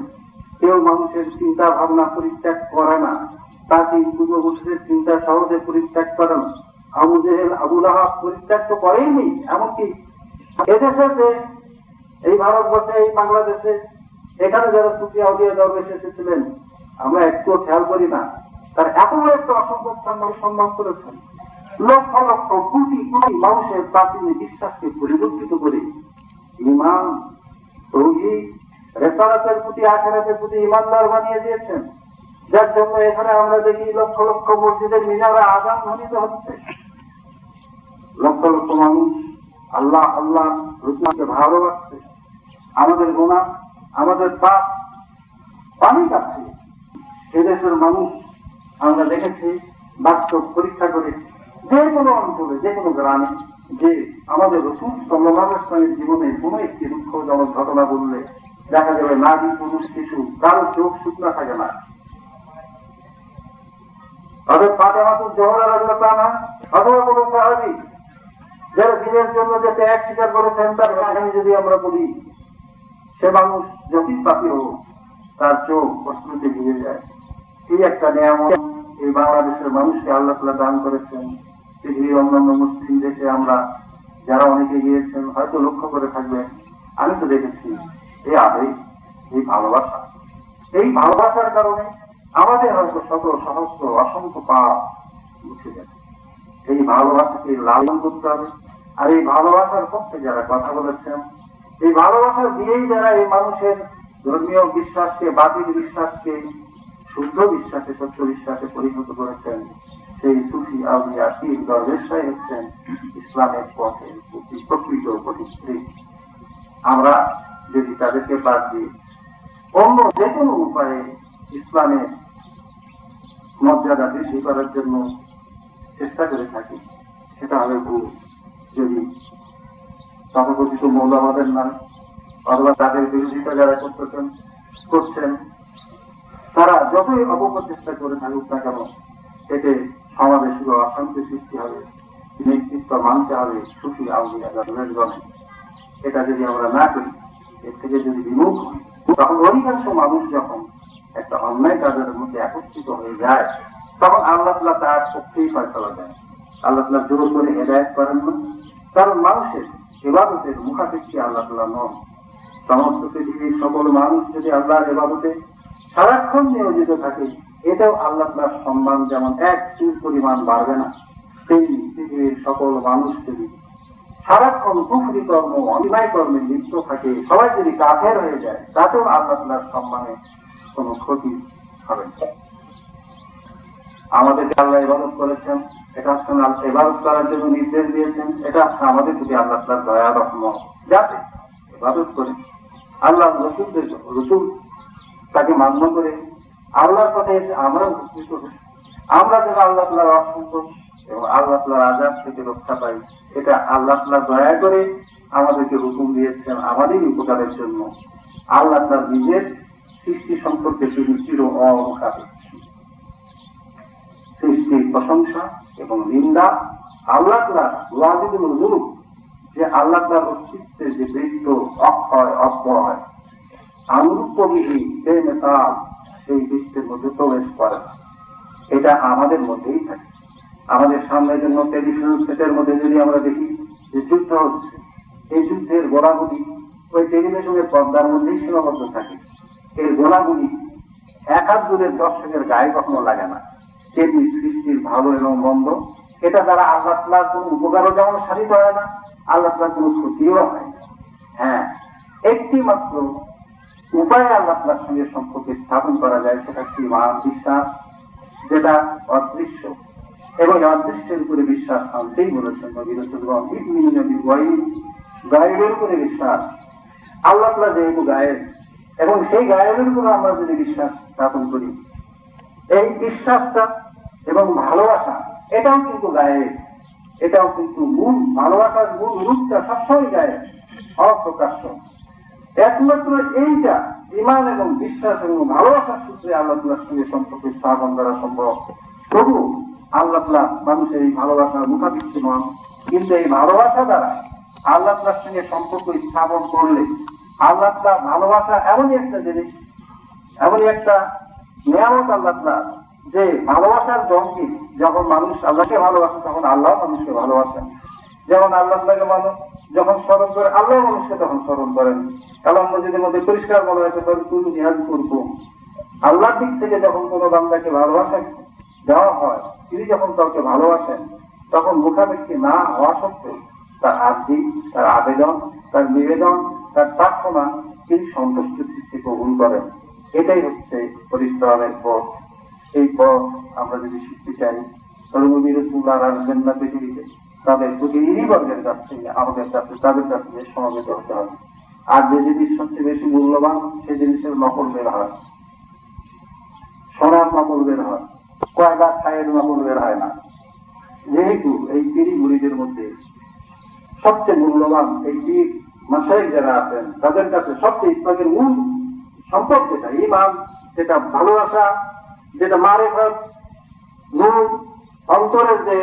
কেউ মানুষের চিন্তা ভাবনা পরিত্যাগ করে না, প্রাচীন পূর্বপুরুষের চিন্তা সহজে পরিত্যাগ করে না। আবু জেহেল, আবু লাহাব পরিত্যাগ তো করেই নি। এমনকি এদেশে যে এই ভারতবর্ষে, এই বাংলাদেশে, এখানে যারা সুফি আউলিয়া দরবেশ এসেছিলেন, আমরা একটুও খেয়াল করি না। তার এত একটা অসম্ভব সম্ভব করেছেন। লক্ষ লক্ষ কোটি কোটি মানুষের প্রাচীন বিশ্বাসকে পরিবর্তিত করে ঈমান, তাওহীদ, রিসালাতের প্রতি, আখিরাতের প্রতি ঈমানদার বানিয়ে দিয়েছেন। যার জন্য এখানে আমরা দেখি লক্ষ লক্ষ মসজিদের মিনারে আযান ধ্বনিত হচ্ছে। লক্ষ লক্ষ মানুষ আল্লাহ আল্লাহ রাসূলকে ভালোবাসছে। আমাদের গুনাহ, আমাদের পাপ পানি কাছে এদেশের মানুষ আমরা দেখেছি বাস্তব পরীক্ষা করে যে কোনো অঞ্চলে, যে কোনো গ্রামে, যে আমাদের রাসূল সাল্লাল্লাহু আলাইহি ওয়াসাল্লামের জীবনে কোনো একটি দুঃখজনক ঘটনা বললে দেখা যাবে নারী, পুরুষ, শিশু কারো চোখ শুকনা থাকে না। তাদের ফাতেমাতুজ জোহরা রাদিয়াল্লাহু আনহা অথবা কোনো সাহাবী যারা দিনের জন্য যে ত্যাগ স্বীকার করেছেন, তার কাহিনী যদি আমরা বলি, সে মানুষ যতই পাপী হোক তার চোখ অশ্রুতে ভিজে যায়। এই একটা নিয়ামত এই বাংলাদেশের মানুষকে আল্লাহ তাআলা দান করেছেন। পৃথিবীর অন্যান্য মুসলিম দেশে আমরা যারা অনেকে গিয়েছেন হয়তো লক্ষ্য করে থাকবেন, আমি তো দেখেছি এই আবেগ, এই ভালোবাসা, এই ভালোবাসার কারণে আমাদের হয়তো শত সহস্র অসংখ্য পাপ মুছে গেছে। এই ভালোবাসাকে লালন করতে হবে। আর এই ভালোবাসার পক্ষে যারা কথা বলেছেন, এই ভালোবাসা দিয়েই যারা এই মানুষের ধর্মীয় বিশ্বাসকে, বাতিল বিশ্বাসকে শুদ্ধ বিশ্বাসে, সত্য বিশ্বাসে পরিণত করেছেন, সেই সুফি আউলিয়া পীর দরবেশরাই হচ্ছেন ইসলামের পথে প্রকৃত পথিক। আমরা যদি তাদেরকে বাদ দিয়ে অন্য যে কোনো উপায়ে ইসলামের মর্যাদা বৃদ্ধি করার জন্য চেষ্টা করে থাকি, সেটা হবে ভুল। যদি তথাকথিত মৌলবাদের নামে অথবা তাদের বিরোধিতা যারা করছেন, তারা যতই অপপ্রচেষ্টা করে থাকুক না কেন, এতে সমাজে শুধু অশান্তি সৃষ্টি হবে, নেতৃত্ব মানতে হবে সুফি আউলিয়া দরবেশগণের। এটা যদি আমরা না করি, এর থেকে যদি বিমুখ হই, তখন অধিকাংশ মানুষ যখন একটা অন্যায় কাজের মধ্যে একত্রিত হয়ে যায়, তখন আল্লাহ তাআলা তার পক্ষেই ফয়সালা দেন। আল্লাহ তাআলা জোর করে হেদায়েত করেন না, কারণ মানুষের ইবাদতের মুখাপেক্ষী আল্লাহ তাআলা নন। সমস্ত পৃথিবীর সকল মানুষ যদি আল্লাহর ইবাদতে সারাক্ষণ নিয়োজিত থাকে, এটাও আল্লাহ তাআলার সম্মান যেমন এক চুল পরিমাণ বাড়বে না, তেমনি পৃথিবীর সকল মানুষ যদি সারাক্ষণ কুফরি কর্ম, অন্যায় কর্মে লিপ্ত থাকে, সবাই যদি কাফের হয়ে যায়, তাতেও আল্লাহ তাআলার সম্মানে কোনো ক্ষতি হবে না। আমাদেরকে আল্লাহ ইবাদত করেছেন, এটা হচ্ছে ইবাদত করার জন্য নির্দেশ দিয়েছেন, এটা হচ্ছে আমাদের প্রতি আল্লাহ তাআলার দয়া রহমত, যাতে ইবাদত করি। আল্লাহ রসুলদের রসুল তাকে মান্য করে আল্লাহর পথে এসে আমরা উপকৃত হই। আমরা যেন আল্লাহ তাআলার অসন্তোষ এবং আল্লাহ তাআলার আযাব থেকে রক্ষা পাই, এটা আল্লাহ তাআলা দয়া করে আমাদেরকে হুকুম দিয়েছেন আমাদেরই উপকারের জন্য। আল্লাহ তার নিজের সৃষ্টি সম্পর্কে তিনি চির অমুখাপেক্ষী। সৃষ্টির প্রশংসা এবং নিন্দা আল্লাহ তাআলা ওয়াজিবুল মুলক, যে আল্লাহ তাআলার অস্তিত্বের যে বৃত্ত অক্ষয় অব্যয় আনুরূপবিহীন বেমেসাল, সেই বৃত্তের মধ্যে প্রবেশ করে না। এটা আমাদের মধ্যেই থাকে। আমাদের সামনে জন্য টেলিভিশন সেটের মধ্যে যদি আমরা দেখি যে যুদ্ধ হচ্ছে, এই যুদ্ধের গোলাগুলি ওই টেলিভিশনের পর্দার মধ্যেই সীমাবদ্ধ থাকে। এর গোলাগুলি এক হাত দূরের দর্শকের গায়ে কখনো লাগে না। তেমনি সৃষ্টির ভালো এবং মন্দ, এটা দ্বারা আল্লাহ তাআলার কোন উপকারও যেমন সাধিত হয় না, আল্লাহ তাআলার কোন ক্ষতিও হয় না। হ্যাঁ, একটি মাত্র উপায়ে আল্লাহ তাআলার সঙ্গে সম্পর্ক স্থাপন করা যায়, সেটা কি ইমান, বিশ্বাস, যেটা অদৃশ্য। এবং অদৃশ্যের উপরে বিশ্বাস আনতেই বলেছেন নবী রাসূলগণ, ইউমিনুনা বিল গায়ব, গায়বের উপরে বিশ্বাস। আল্লাহ তাআলা যেহেতু গায়েব, এবং সেই গায়েবের উপরে আমরা যদি বিশ্বাস স্থাপন করি, এই বিশ্বাসটা এবং ভালোবাসা এটাও কিন্তু গায়েব, এটাও কিন্তু মূল ভালোবাসার মূল রূপটা সবসময় গায়েব, অপ্রকাশ্য। একমাত্র এইটা ঈমান এবং বিশ্বাস এবং ভালোবাসার সূত্রে আল্লাহ তাআলার সঙ্গে সম্পর্ক স্থাপন করা সম্ভব। তবু আল্লাহ তাআলা মানুষের এই ভালোবাসার মুখাপেক্ষী নন, কিন্তু এই ভালোবাসা দ্বারা আল্লাহ তাআলার সঙ্গে সম্পর্ক স্থাপন করলে আল্লাহ তাআলা ভালোবাসা এমনই একটা জিনিস, এমনই একটা নিয়ামত আল্লাহ তাআলা, যে ভালোবাসার জঙ্গি যখন মানুষ আল্লাহকে ভালোবাসে তখন আল্লাহ মানুষকে ভালোবাসেন। যেমন আল্লাহ তাআলাকে মানুষ যখন স্মরণ করে, আল্লাহ মানুষকে তখন স্মরণ করেন। কালাম মসজিদের মধ্যে পরিষ্কার বলা হয়েছে, তুমি নিহাজ করবো। আল্লাহর দিক থেকে যখন কোনো বান্দাকে ভালোবাসা দেওয়া হয়, তিনি যখন কাউকে ভালোবাসেন, তখন মুখাপেক্ষী না হওয়া সত্ত্বেও তার আর্জি, তার আবেদন, তার নিবেদন, তার প্রার্থনা তিনি সন্তুষ্ট দৃষ্টি কবুল করেন। এটাই হচ্ছে পরিশ্রমের পথ। এই পথ আমরা যদি শিখতে চাই, নবী রাসূলুল্লাহ আসবেন না পৃথিবীতে, তাদের প্রতিনিধি বর্গের কাছ থেকে আমাদের কাছে, তাদের কাছে সমাবেত হতে হবে। আর যে জিনিস সবচেয়ে বেশি মূল্যবান, সেই জিনিসের নকল বের হয়, সোনার নকল বের হয়, কয়লা ছায়ের নকল বের হয় না। যেহেতু এই পীর মুরিদের মধ্যে সবচেয়ে মূল্যবান এই পীর মাশায়েখ যারা আছেন, তাদের কাছে সবচেয়ে ইসলামের মূল সম্পদ যেটা ঈমান, যেটা ভালোবাসা, যেটা মারিফাত, নূর, অন্তরের যে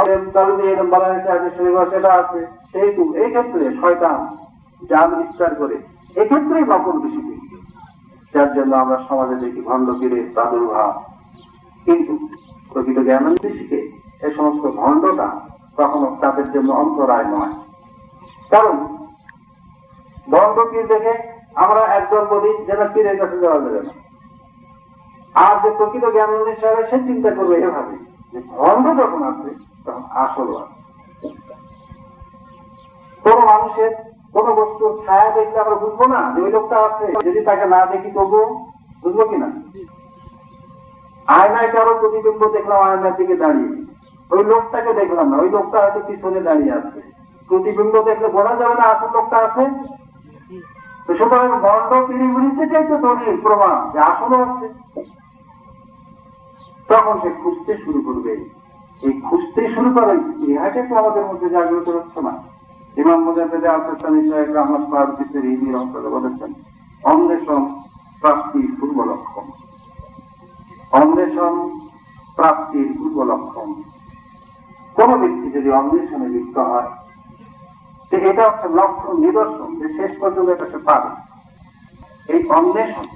সেটা আছে, সেহেতু এই ক্ষেত্রে শয়তান জাল বিস্তার করে এক্ষেত্রেই নকল বেশি দেখি, যার জন্য আমরা সমাজে দেখি ভণ্ড পীরের প্রাদুর্ভাব। কিন্তু প্রকৃত জ্ঞানানন্দ শিখে এই সমস্ত ভণ্ডটা কখনো তাদের জন্য অন্তরায় নয়। কারণ ভণ্ড পীর দেখে আমরা একজন বলি যেন পীরের কাছে যাওয়া যাবে না, আর যে প্রকৃত জ্ঞানানন্দ সাহেব সে চিন্তা করবে এভাবে যে ভণ্ড যখন আছে তখন আসল আছে। কোন মানুষের কোন বস্তুর ছায়া দেখলে আমরা বুঝবো না যে ওই লোকটা আছে, যদি তাকে না দেখি তবুও বুঝবো কিনা। আয়নায় কারো প্রতিবিম্ব দেখলাম, আয়নার দিকে দাঁড়িয়ে, ওই লোকটাকে দেখলাম না, ওই লোকটা হয়তো পিছনে দাঁড়িয়ে আছে। প্রতিবিম্ব দেখলে বোঝা যাবে না আসল লোকটা আছে। তো সুতরাং ভণ্ড পীড়িগুলিতে চাইতো দলিল প্রমাণ যে আসলে আছে। তখন সে খুঁজতে শুরু করবে। এই খুঁজতে শুরু করে ইহাকে তো আমাদের মধ্যে জাগ্রত হচ্ছে না। ইমাম মুজাদ্দিদ আল-বুস্তামি সাহেব রাহমাতুল্লাহ আলাইহি বলেছেন, অন্বেষণ প্রাপ্তির পূর্ব লক্ষণ, অন্বেষণ প্রাপ্তির পূর্ব লক্ষণ। কোন ব্যক্তি যদি অন্বেষণে লিপ্ত হয়, এটা হচ্ছে লক্ষণ, নিদর্শন যে শেষ পর্যন্ত এটা সে পাবে। এই অন্বেষণ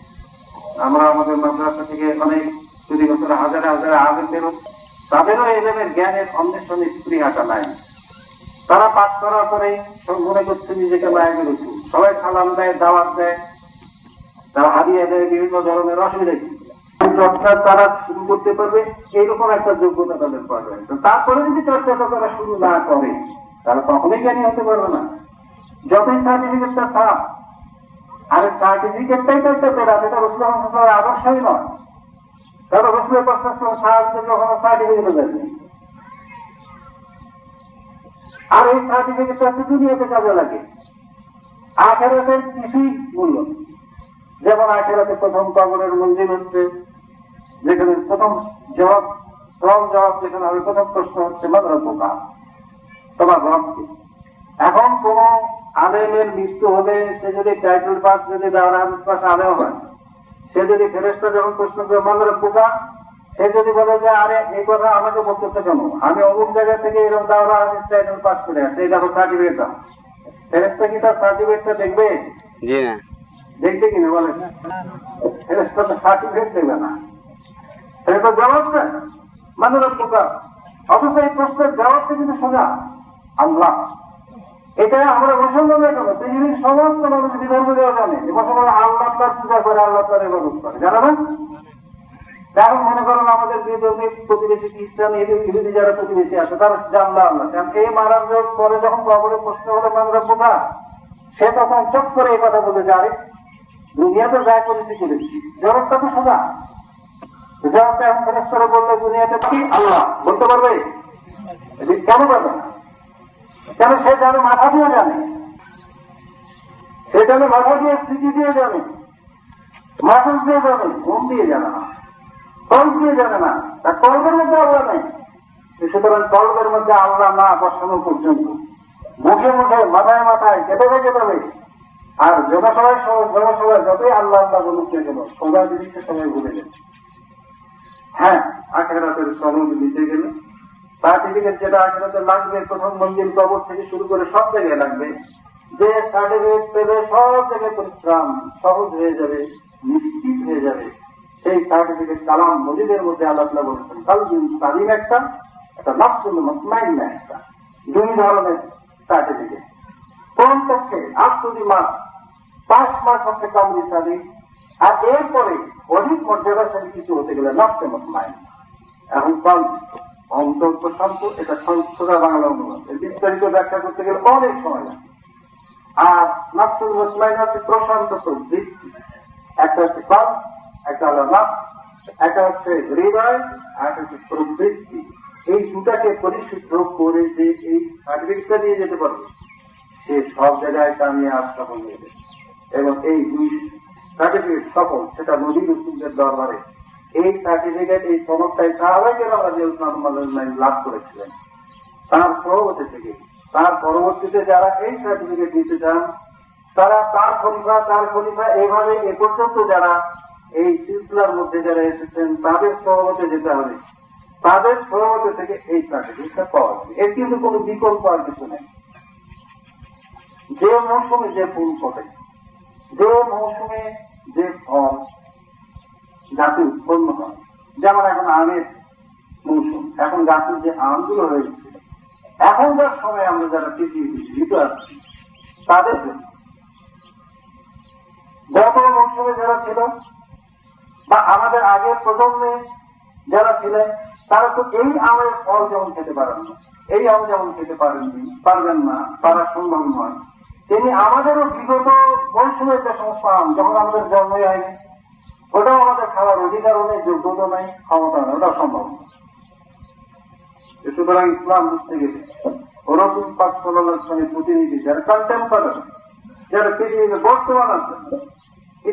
আমরা আমাদের মাদ্রাসা থেকে অনেক যদি বছর হাজারে হাজারে আবেগ বেরো, তাদেরও এলেমের জ্ঞানের অন্বেষণের স্পৃহাটা নাই। তারা পাঠ করার পরে মনে করছে নিজেকে মায়ের রসুল, সবাই সালাম দেয়, দাওয়াত দেয়, তারা হারিয়ে দেয়, বিভিন্ন ধরনের অসুবিধা চর্চা তারা শুরু করতে পারবে, এইরকম একটা যোগ্যতা তাদের পাওয়া যায়। তারপরে যদি চর্চাটা তারা শুরু না করে, তারা কখনোই জ্ঞানী হতে পারবে না। যতই সার্টিফিকেটটা থাক, আর সার্টিফিকেটটাই তো একটা বেড়া, যেটা রসুল আদর্শই নয়। কারণ রসুলের প্রশ্ন সাহায্য কখনো সার্টিফিকেটও দেয়নি। আর এই সার্টিফিকেটটা দুনিয়াতে কাজে লাগে, আখেরাতের কিছুই মূল্য। যেমন আখেরাতে প্রথম কবরের মঞ্জিল হচ্ছে, যেখানে প্রথম জবাব যেখানে হবে, প্রথম প্রশ্ন হচ্ছে মাদ্রা পোকা, তোমার রবকে। এখন কোন আলেমের মৃত্যু হলে সে যদি টাইটেল পাস যদি দাওরা হাদিস পাস আলেও হয়, সে যদি ফেরেশতা যখন প্রশ্ন করে মাদ্রা পোকা, সে যদি বলে যে আরে এই কথা আমাকে বলতেছে কেন, আমি অমুক জায়গা থেকে এরকম দাওরা হাদিস টাইটেল পাস করে আসছি, এই দেখো সার্টিফিকেট দাও, ফেরেশতা কি তার সার্টিফিকেটটা দেখবে? জি না। দেখবে কিনা বলেন? ফেরেশতা তো সার্টিফিকেট দেখবে না, ফেরেশতা জবাব দেয় মাদ্রা পোকা। অথচ এই প্রশ্নের জবাবটা কিন্তু সোজা, আল্লাহ। এটা আমরা মুসলমান কেন পৃথিবীর সমস্ত মানুষ বিধর্ম দেওয়া জানে, মুসলমান আল্লাহ তার পূজা করে, আল্লাহ তার ইবাদত করে, জানা না? এখন মনে করেন আমাদের বিধর্মী প্রতিবেশী খ্রিস্টান ইহুদি যারা প্রতিবেশী আছে, তারা জানলা আল্লাহ, এই মারার পরে যখন কবরে প্রশ্ন হলো মানরা পোকা, সে তখন চট করে এই কথা বলে যে আরে দুনিয়াতে যা করেছি করেছি, জবাবটা তো সোজা। জবাবটা এখন ফেরেশতারা বললে দুনিয়াতে কি আল্লাহ বলতে পারবে? কেন পারবে না? কেন? সে জানে, মাথা দিয়ে জানে, সে জানে, মাথা দিয়ে স্মৃতি দিয়ে জানে, মাথুস দিয়ে জানে, মন দিয়ে জানে না, কল দিয়ে জানে না, তার কলবের মধ্যে আল্লাহ নেই। সুতরাং কলবের মধ্যে আল্লাহ না বসানো পর্যন্ত মুখে মুখে মাথায় মাথায় কেটে যাবে। আর জনসভায় যতই আল্লাহ আল্লাহ বলুক না কেন, সোজা জিনিসকে সবাই ভুলে যাবে। হ্যাঁ, আখেরাতের সনদ নিতে গেলে সার্টিফিকেট যেটা আখেরাতে লাগবে, প্রথম মঞ্জিল কবর থেকে শুরু করে সব জায়গায় লাগবে, যে সার্টিফিকেট পেলে সব জায়গায় পরিশ্রম সহজ হয়ে যাবে, নিশ্চিত হয়ে যাবে। সেই সার্টিফিকেট কালাম মজিদের মধ্যে আল্লাহ বলেছেন কালবিন সালিম একটা নাফসুল মুতমাইন্না একটা, দুই ধরনের সার্টিফিকেট। কোন পক্ষে 8 মাস 5 মাস হচ্ছে কামরি সালিম, আর এরপরে অধিক মর্যাদাশালী কিছু হতে গেলে নাফসে মুতমাইন্না। এখন কাল অন্তর প্রশান্ত, এটা সোজা বাংলা অনুবাদ, বিস্তারিত ব্যাখ্যা করতে গেলে অনেক সময় লাগে। আর নাফসুল মুতমাইন্না হচ্ছে প্রশান্ত প্রবৃত্তি, একটা হচ্ছে কাল, একটা হলো নাফস, একটা হচ্ছে হৃদয়, আর একটা হচ্ছে প্রবৃত্তি। এই দুটাকে পরিশুদ্ধ করে যে এই সার্টিফিকেটটা দিয়ে যেতে পারবে, সে সব জায়গায় কামিয়াব সফল হয়ে, এবং এই দুই সার্টিফিকেট সফল, সেটা নবী রাসূলদের দরবারে এই সার্টিফিকেট, এই সনদটাই সাহাবায়ে রাদিয়াল্লাহু লাভ করেছিলেন। তার পরবর্তী থেকে, তার পরবর্তীতে যারা এই সার্টিফিকেট দিতে চান, তারা তার খলিফা এইভাবে এ পর্যন্ত যারা এই সিলসিলার মধ্যে যারা এসেছেন, তাদের সহমতে যেতে হবে, তাদের সহমতে থেকে এই সার্টিফিকেটটা পাওয়া যাবে। এর কিন্তু কোনো বিকল্প আর কিছু নেই। যে মৌসুমে যে ফুল ফোটে, যে মৌসুমে যে ফল গাছে উৎপন্ন হয়, যেমন এখন আমের মৌসুম, এখন গাছের যে আমগুলো হয়েছে, এখনকার সময় আমরা যারা পৃথিবীতে জীবিত আছি, তাদের গত মৌসুমে যারা ছিল বা আমাদের আগের প্রজন্মে যারা ছিলেন, তারা তো এই আমের ফল যেমন খেতে পারেন না, এই আম যেমন খেতে পারবেন না, তারা সম্ভব নয়। তিনি আমাদেরও বিগত মৌসুমের যে সমস্ত আম, যখন আমাদের জন্মই হয়নি, ওটাও আমাদের খাওয়ার অধিকারও নেই, যোগ্যতা নেই, ক্ষমতা নেই, ওটা সম্ভব নয়। সুতরাং ইসলাম বুঝতে গেলে রাসূল পাক সাল্লাল্লাহু আলাইহি ওয়াসাল্লামের প্রতিনিধি যারা কন্টেম্পোরারি, যারা পৃথিবীতে বর্তমান আছে,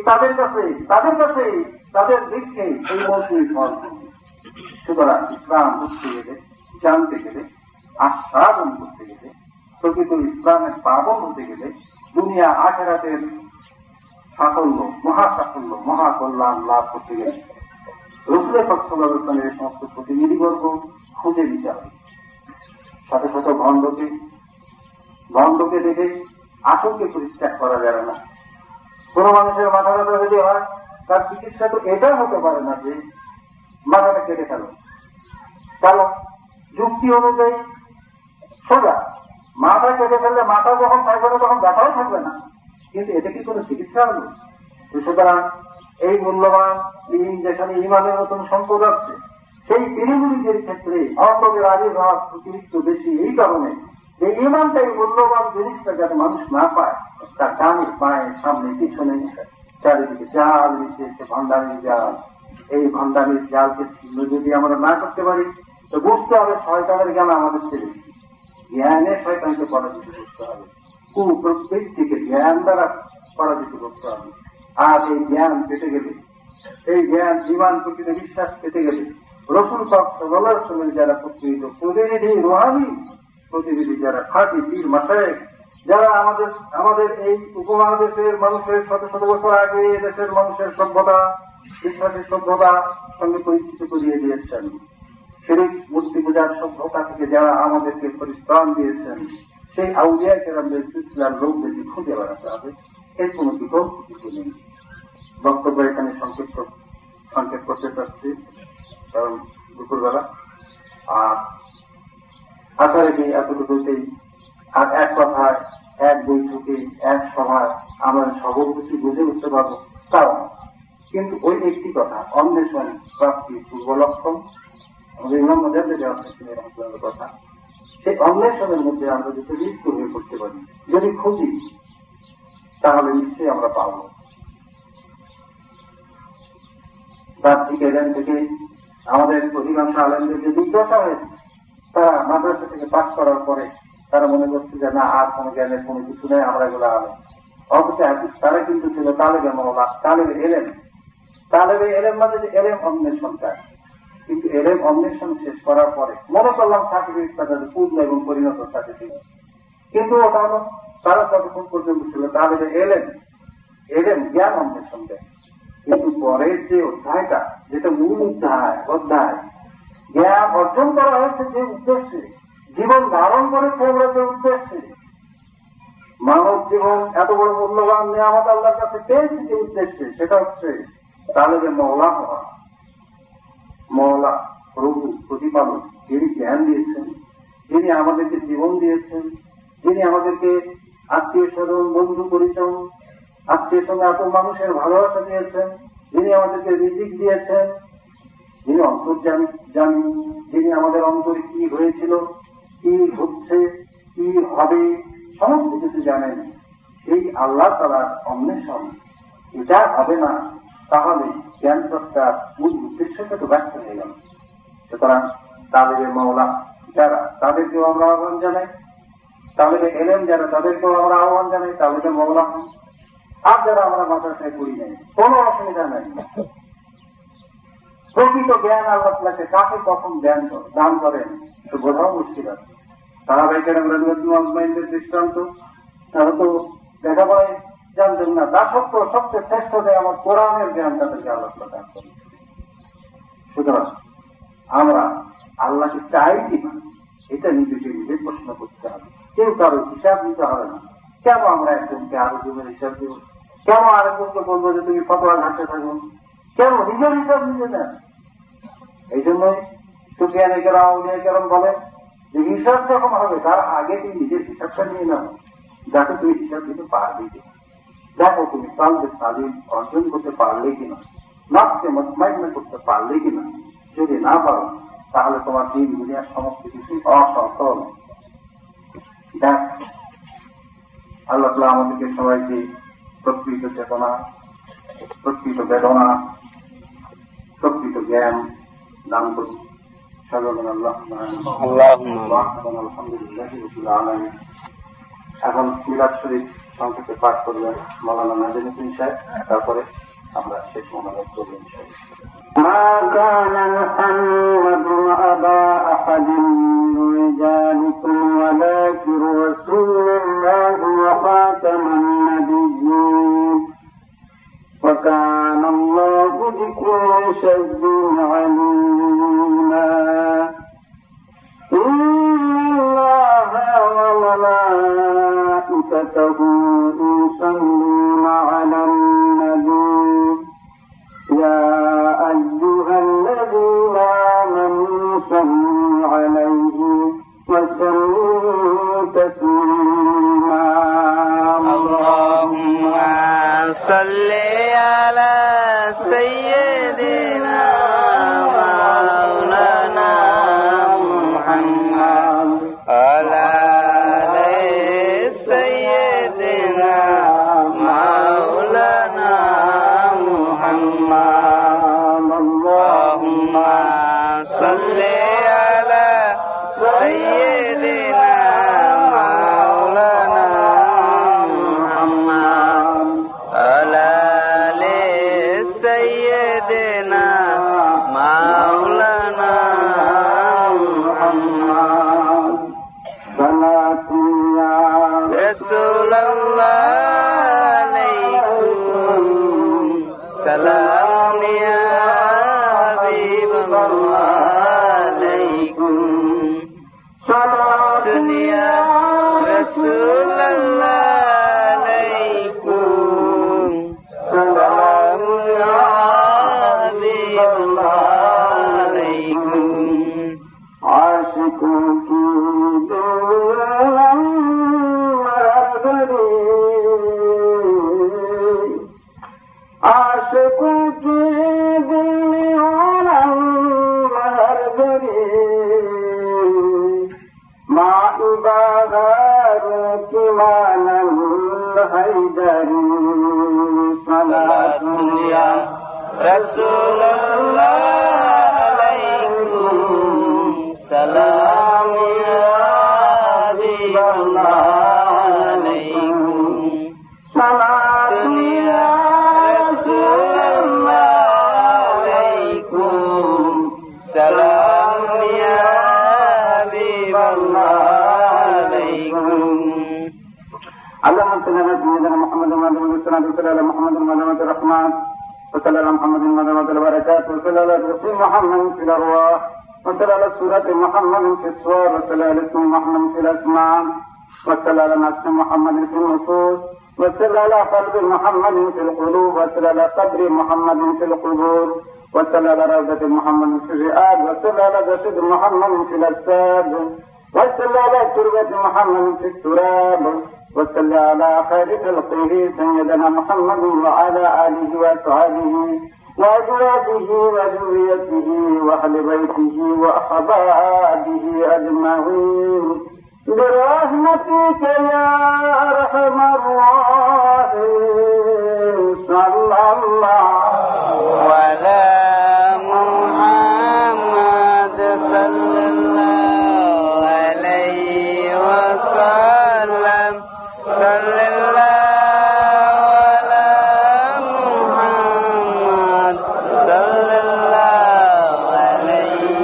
তাদের কাছে তাদের দিকে এই মৌসুমী ফল। সুতরাং ইসলাম বুঝতে গেলে, জানতে গেলে, আস্বাদন করতে গেলে, প্রকৃত ইসলামের পাবন হতে গেলে, দুনিয়া আখিরাতের সাফল্য, মহাসাফল্য, মহাকল্যাণ লাভ করতে গেলে রাসূল পাক সাল্লাল্লাহু আলাইহি ওয়াসাল্লামের সমস্ত প্রতিনিধিবর্গ খুঁজে দিতে হবে। সাথে সাথে ভণ্ডকে দেখে আসলকে পরিত্যাগ করা যাবে না। কোন মানুষের মাথা ব্যথা যদি হয়, তার চিকিৎসা তো এটা হতে পারে না যে মাথাটা কেটে ফেলো, কারণ যুক্তি অনুযায়ী সোজা মাথা কেটে ফেললে মাথা যখন থাকবে না তখন ব্যথাও থাকবে না, কিন্তু এটা কি কোনো চিকিৎসা হলো? সুতরাং এই মূল্যবান দিন যেখানে ইমানের নতুন সম্পদ আছে, সেই পীড়িগুলিদের ক্ষেত্রে অন্তরের আবির্ভাব অতিরিক্ত বেশি, এই কারণে যে ইমানটা এই মূল্যবান জিনিসটা যাতে মানুষ না পায়, তার ডানে পায়ে সামনে পিছনে চারিদিকে জাল নিচে ভান্ডারের জাল, এই ভান্ডারের জালকে যদি আমরা না করতে পারি, তো বুঝতে হবে শয়তানের জ্ঞান আমাদের ছেলে, জ্ঞানে শয়তানকে পরাজিত করতে হবে, কুপ্রবৃত্তিকে জ্ঞান দ্বারা পরাজিত করতে হবে। আজ এই জ্ঞান পেতে গেলে, এই জ্ঞান জীবন প্রকৃত বিশ্বাস পেতে গেলে রসুল পাক সাল্লাল্লাহু আলাইহি ওয়াসাল্লাম যারা প্রতিনিধি রুহানি প্রতিনিধি, যারা খাঁটি পীর মাশায়েখ, যারা আমাদের এই উপমহাদেশের মানুষের শত শত বছর আগে দেশের মানুষের সভ্যতা, বিশ্বাসের সভ্যতা সঙ্গে পরিচিত করিয়ে দিয়েছেন, শিরক মূর্তি পূজার সভ্যতা থেকে যারা আমাদেরকে পরিত্রাণ দিয়েছেন, সেই আউলিয়া কেরামদের সিলসিলার লোকদেরকে খুঁজে বেড়াতে হবে। এর কোনো বিকল্প কিছু নেই। বক্তব্য এখানে সংক্ষেপ করতে চাচ্ছি, কারণ দুপুরবেলা। আর আশা রেখে এতটুকুতেই, আর এক কথায়, এক বৈঠকে, এক সভায় আমরা সকল কিছু বুঝে উঠতে পারবো তাও, কিন্তু ওই একটি কথা, অন্বেষণ প্রাপ্তি পূর্ব লক্ষণ, আমাদের ইমাম মুজাদ্দিদ রাহিমাহুল্লাহর কথা, সেই অন্বেষণের মধ্যে আমরা যদি লিপ্ত হয়ে করতে পারি, যদি খুঁজি, তাহলে নিশ্চয়ই আমরা পাবো। তার ঠিক এলেন থেকে আমাদের অধিকাংশ আলেমদের যে জিজ্ঞাসা হয়েছে, তারা মাদ্রাসা থেকে পাস করার পরে তারা মনে করছে যে না, আর কোনো জ্ঞানের কোনো কিছু নেই, আমরা এগুলো আলেম। অথচ তারা কিন্তু ছিল তালেবে মাওলা, তালেবে এলেম। তালেবে এলেম মানে যে এলেম অন্বেষণকার। কিন্তু এলেম অন্বেষণ শেষ করার পরে মনে করলাম সার্টিফিকেট তাদের পূর্ণ এবং পরিণত সার্টিফিকেট, কিন্তু ওটা হলো তারা ততক্ষণ পর্যন্ত ছিল তালেবে এলেম, এলেম জ্ঞান অন্বেষণ দেয়। কিন্তু পরের যে অধ্যায়টা, যেটা মূল অধ্যায়, জ্ঞান অর্জন করা হয়েছে যে উদ্দেশ্যে, জীবন ধারণ করেছে আমরা যে উদ্দেশ্যে, মানব জীবন এত বড় মূল্যবান নিয়ামত আল্লাহর কাছে পেয়েছে যে উদ্দেশ্যে, সেটা হচ্ছে তালেবে মাওলা হওয়া। মাওলা প্রভু প্রতিপালক, যিনি জ্ঞান দিয়েছেন, যিনি আমাদেরকে জীবন দিয়েছেন, যিনি আমাদেরকে আত্মীয় স্বজন, বন্ধু পরিজন, আত্মীয় সঙ্গে এত মানুষের ভালোবাসা দিয়েছেন, যিনি আমাদেরকে রিজিক দিয়েছেন, যিনি অন্তর্যামী, যিনি আমাদের অন্তরে কি হয়েছিল, কি হচ্ছে, কি হবে, সমস্ত কিছু জানেন, সেই আল্লাহ তাআলার অন্বেষণ এটা হবে না, তাহলে জ্ঞান চর্চার মূল উদ্দেশ্যটা তো ব্যর্থ হয়ে গেল। সুতরাং তালেবে মাওলা যারা, তাদেরকেও আমরা আহ্বান জানাই, তালেবে এলেম যারা, তাদেরকেও আমরা আহ্বান জানাই, তালেবে মাওলা। আর যারা আমরা মাদ্রাসায় পড়ি নাই, কোনো অসুবিধা নাই। প্রকৃত জ্ঞান আল্লাহ তাআলা কাকে কখন দান করেন তো বোঝাও মুশকিল আছে। তারা ভাইকেরাম রাদিয়াল্লাহু আনহুদের দৃষ্টান্ত, তারা তো লেখাপড়ায় জানতেন না, তা সত্ত্বেও সবচেয়ে শ্রেষ্ঠ যে আমার কোরআনের জ্ঞান তাদেরকে আল্লাহ তাআলা দান করেন। সুতরাং আমরা আল্লাহকে চাই কিনা, এটা নিজেকে নিজে প্রশ্ন করতে হবে। কেউ কারো হিসাব দিতে হবে না। কেন আমরা একজনকে আরেকজনের হিসাব দেব? কেন আরেকজনকে বলবো যে তুমি ফতোয়া ঘাটতে থাকো? কেন নিজের হিসাব নিজে নেন? এই জন্যই সুফিয়ানে কেরাম, আউলিয়া কেরাম বলেন যে হিসাব যখন হবে তার আগে তুমি নিজের হিসাবটা নিয়ে নাও, যাতে তুমি হিসাব দিতে পারবে কিনা। দেখো তুমি কালকে স্বাধীন অর্জন করতে পারলে কিনা, নাফসকে মুতমাইন্না করতে পারলে কিনা। যদি না পারো তাহলে তোমার দিন দুনিয়ার সমস্ত কিছু অসফল। দেখ, আল্লাহ তাআলা আমাদেরকে সবাইকে প্রকৃত চেতনা, প্রকৃত বেদনা, প্রকৃত জ্ঞান দান করুন। এখন মিলাদ শরীফ সংক্ষেপে পাঠ করবেন মাওলানা নাজিমুদ্দিন সাহেব, তারপরে আমরা শেষ মোনাজাত করব ইনশাআল্লাহ। ما كان محمد أبا أحد من رجالكم ولكن رسول الله وخاتم النبيين وكان الله بكل شيء عليما إن الله وملائكته يصلون على النبي يا أيها الذين آمنوا صلوا عليه وسلموا تسليما اللهم صل على سيدنا مولانا محمد وعلى آل سيدنا مولانا محمد اللهم صل على سيدنا مولانا محمد وعلى محمد صلاة يا رسول الله عليكم سلام يا حبيب الله عليكم صلاة يا رسول الله عليكم سلام يا حبيب الله عليكم عاشقوں کی دل عاشقوں کی دل مردری ماں بغاروں کی مانند حیدری صلاة يا رسول الله عليكم سلام يا حبيب الله عليكم صلاة يا رسول الله عليكم سلام يا حبيب الله عليكم اللهم صل على سيدنا محمد وعلى اله وصحبه وسلم على محمد وعلى الرحمن وصلى على محمد وعلى البركات وصلى على رسول محمد في الارواح وصلى على سورة محمد في الصور وصلى على اسم محمد في الاسماء وصلى على نفس محمد في النصوص وصلى على قلب محمد في القلوب وصلى على قبر محمد في القبور وصلى على روضة محمد في الرئاب وصلى على جسد محمد في الاجساد وصلى على تربة محمد في التراب وصلى على خير خلقه سيدنا محمد وعلى آله وأصحابه وأزواجه وذريته وأهل بيته وأحبابه أجمعين برحمتك يا أرحم الراحمين صلى الله على محمد صلى الله عليه وسلم صلى الله على محمد صلى الله عليه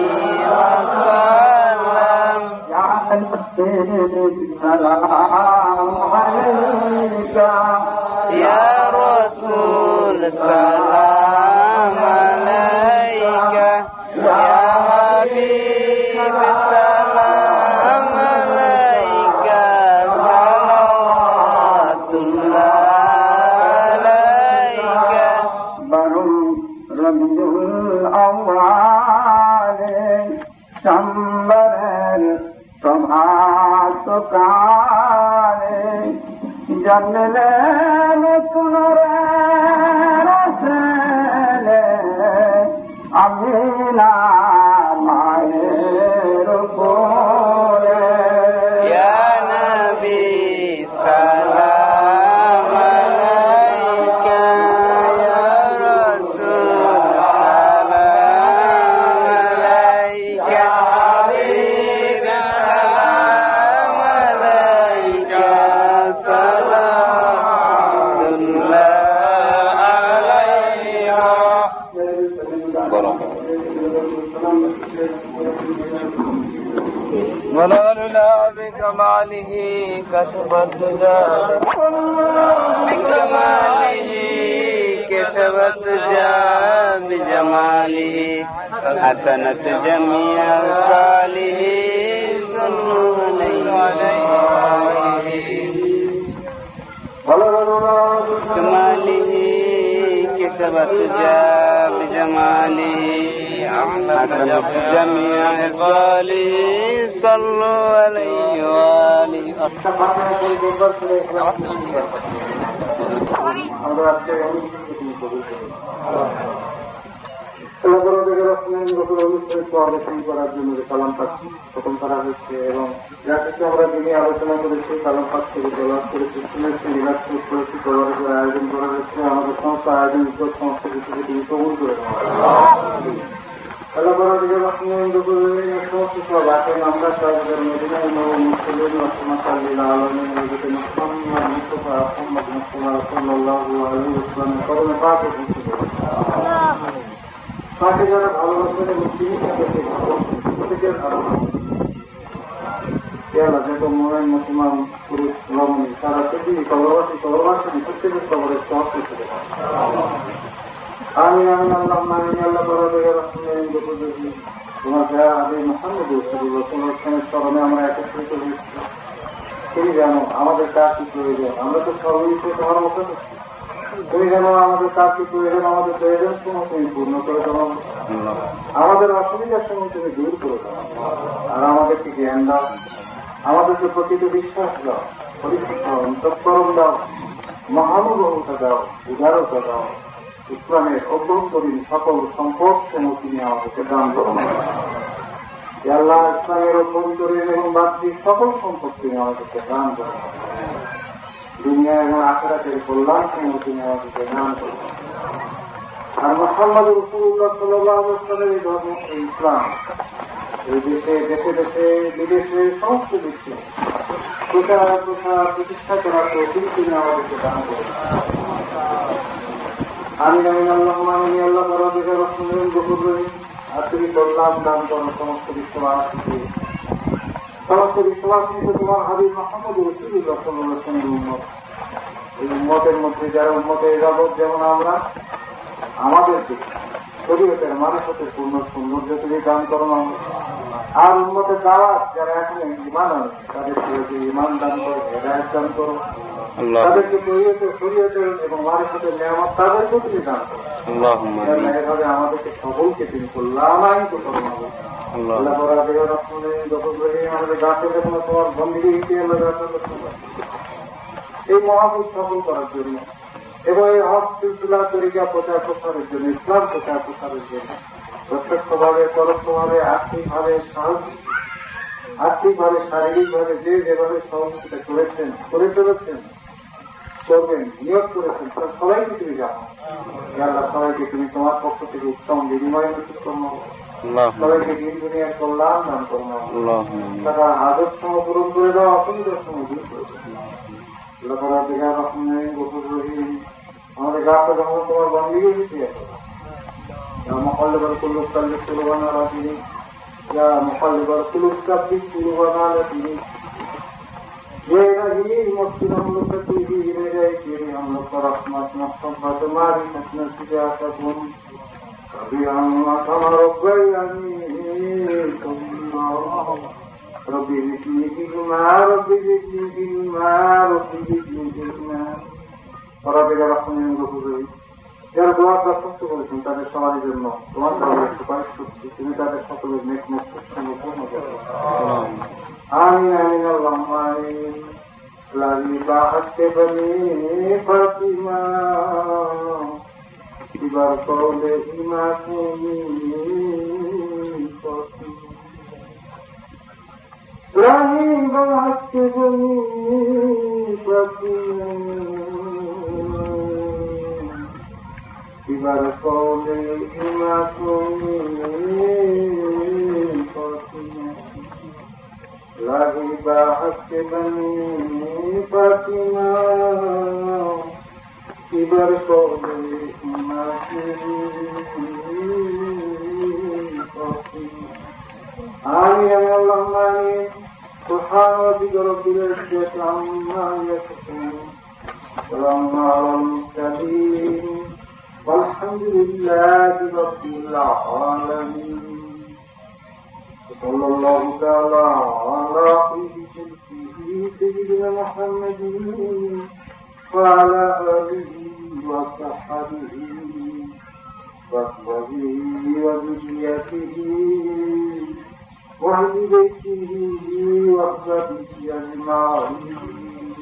وسلم يا السيد سلام عليك يا رسول سلام عليك يا حبيب سلام عليك صلاة الله عليك برم ربيع الأول شمبر প্রভাতকালে জন্মলেন পুনরাসলে আমিনা মায়ের কোলে يا نبي سلام عليك يا رسول سلام عليك يا حبيب سلام عليك صلاة الله عليك ولولا بكماله كشف الدجى بكماله كشف الدجى بجماله حسنت جميع صالح صلوا عليه بكماله كشف الدجى بجماله حسنت جميع صالح صلوا عليه وآله করার জন্য যে কালাম পাঠ প্রথম করা হচ্ছে এবং যা কিছু আমরা দিনে আলোচনা করেছি কালাম পাঠ থেকে জবাব করেছি শুনেছি রিলাক্স করেছি করার আয়োজন করা হচ্ছে আমাদের সমস্ত আয়োজন সমস্ত কিছুকে তিনি কবুল করে আল্লাহ সমস্ত সব আছেন আমরা সরকার মদিনা মুসলিম মাসাল্লিল আলামিন নবীতে মুহাম্মদ মুস্তাফা আহমদ মুস্তাফা সাল্লাল্লাহু আলাইহি ওয়াসাল্লাম করুন পাকে তাকে যারা ভালোবাসেন এবং তিনি তাদেরকে প্রত্যেকের ভালোবাসেন সম্মানিত মোমেন মুসলমান পুরুষ রমণী সারা পৃথিবী কবরবাসী প্রত্যেকের কবরের সব কিছু আমি আল্লাহ করা তোমার যা আগে মোহাম্মদ রসুলের স্মরণে আমরা একত্রিত হয়েছি। তুমি জানো আমাদের কাজ কি প্রয়োজন, আমরা তো সর্ববিষয়ে তোমার মতো। তুমি জানো আমাদের কাজ কি প্রয়োজন, আমাদের প্রয়োজন সময় তুমি পূর্ণ করে দাও, আমাদের অসুবিধার সময় তুমি দূর করে দাও, আর আমাদেরকে জ্ঞান দাও, আমাদেরকে প্রকৃত বিশ্বাস দাও, পরিশুদ্ধ অন্তঃকরণ দাও, মহানুভবতা দাও, উদারতা দাও। ইসলামের অভ্যন্তরীণ সকল সম্পদ সমূহ তিনি আমাদেরকে দান করো। আল্লাহ ইসলামের অভ্যন্তরীণ এবং বাহ্যিক সকল সম্পদ তিনি আমাদেরকে দান করো। দুনিয়া এবং আখিরাতের কল্যাণ সমূহ তিনি আমাদেরকে দান করো। আর মুহাম্মদ রাসূলুল্লাহ সাল্লাল্লাহু আলাইহি ওয়াসাল্লামের এই ধর্ম, এই ইসলাম এই দেশে দেশে বিদেশে সমস্ত দেশে প্রতিষ্ঠা করার তৌফিক তিনি আমাদেরকে দান করো। আমি আল্লাহ করা দেখে রসুলের গফুর রহিম। আর তুমি কল্যাণ দান করো সমস্ত বিশ্ববাসীকে তোমার হাবিব মুহাম্মদ রাসূলুল্লাহ সাল্লাল্লাহু আলাইহি ওয়াসাল্লামের উম্মত। এই উম্মতের মধ্যে যারা উম্মতের ইবাদত, যেমন আমরা আমাদেরকে শরীয়তের মানুষের পূর্ণ সৌন্দর্য তুমি দান করো। আর উম্মতের দাওয়াত যারা এখন ঈমান আনে তাদেরকে ঈমান দান করো, হেদায়েত দান করো। তাদেরকে শরীয়তের এবং মারিফতের নিয়ামত তাদেরকেও তুমি দান করো। এভাবে আমাদেরকে সকলকে তুমি কল্যাণায়িত করো। আমাদের গাছে যখন তোমার বন্দীকে এই মহাপুর সফল করার জন্য এবং এই হক সিলসিলা তরিকা প্রচার প্রসারের জন্য, ইসলাম প্রচার প্রসারের জন্য প্রত্যক্ষভাবে পরোক্ষভাবে আর্থিকভাবে শারীরিকভাবে যে যেভাবে সহযোগিতা করেছেন, করে চলেছেন, করবেন, নিয়োগ করেছেন, সবাইকে তুমি জানো। আল্লাহ সবাইকে তুমি তোমার পক্ষ থেকে উত্তম বিনিময় নিশ্চিত করো। সবাইকে দিন দুনিয়ার কল্যাণ দান করো। তারা হাজত সময় পূরণ করে দাও, অসুবিধার সময় দূর করে দাও। আমাদের গাছটা যখন তোমার বন্দীকে দিতে مقلب القلوب ثبت قلوبنا على دينك يا مقلب القلوب ثبت قلوبنا على دينك ये नहीं मुश्किल हम लोग से भी गिरे गए तेरी हम लोग पर रहमत मस्तफा तुम्हारी सपने से जा सकूं कभी हम हमारा गयानी रब्बी जितनी की गुमार रब्बी जितनी की गुमार रब्बी जितनी की गुमार और अभी जब अपने लोगों को যারা দোয়া প্রশস্ত করেছেন তাদের সবারই জন্য তোমার সবাই সুপারিশ করছি, তুমি তাদের সকলের নেক মস্তিষ্ক পূর্ণ করো। আমিন আমিন আল্লাহুম্মা আমিন। লাহি বাহাতে বনি ফাতিমা ইবার কওলে ইমাকুনি ফাতিমা লাহি বাহাতে বনি ফাতিমা ইবার কওলে ইমাকুনি ফাতিমা লাহি বাহাতে বনি ফাতিমা ইবার কওলে ইমাকুনি ফাতিমা আমিন আল্লাহুম্মা আমিন। সুবহান রাব্বিকা রাব্বিল ইজ্জাতি আম্মা ইয়াসিফুন সালামুন আলাল মুরসালিন والحمد لله رب العالمين صلى الله تعالى على سيدنا محمد وعلى آله وصحبه وذريته وأهل بيته وأصحابه أجمعين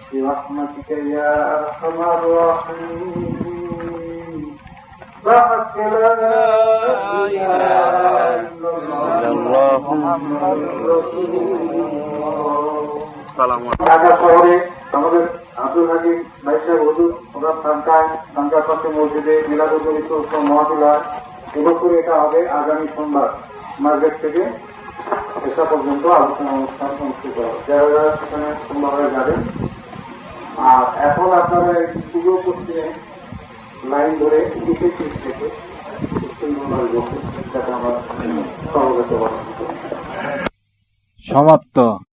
برحمتك يا أرحم الراحمين. ঢাকা শহরে আমাদের আব্দুল হাকিম ভাই সাহেব হুজুর ওরা সাংকার পাশে মসজিদে মিলাদুল মহাবিল হয়। পুরোপুরি এটা হবে আগামী সোমবার মার্কেট থেকে এসা পর্যন্ত আলোচনা অনুষ্ঠান অনুষ্ঠিত হবে। যারা যারা সেখানে সোমবারে যাবেন। আর এখন আপনারা পুজো করতে লাইন ধরে থেকে সমাপ্ত।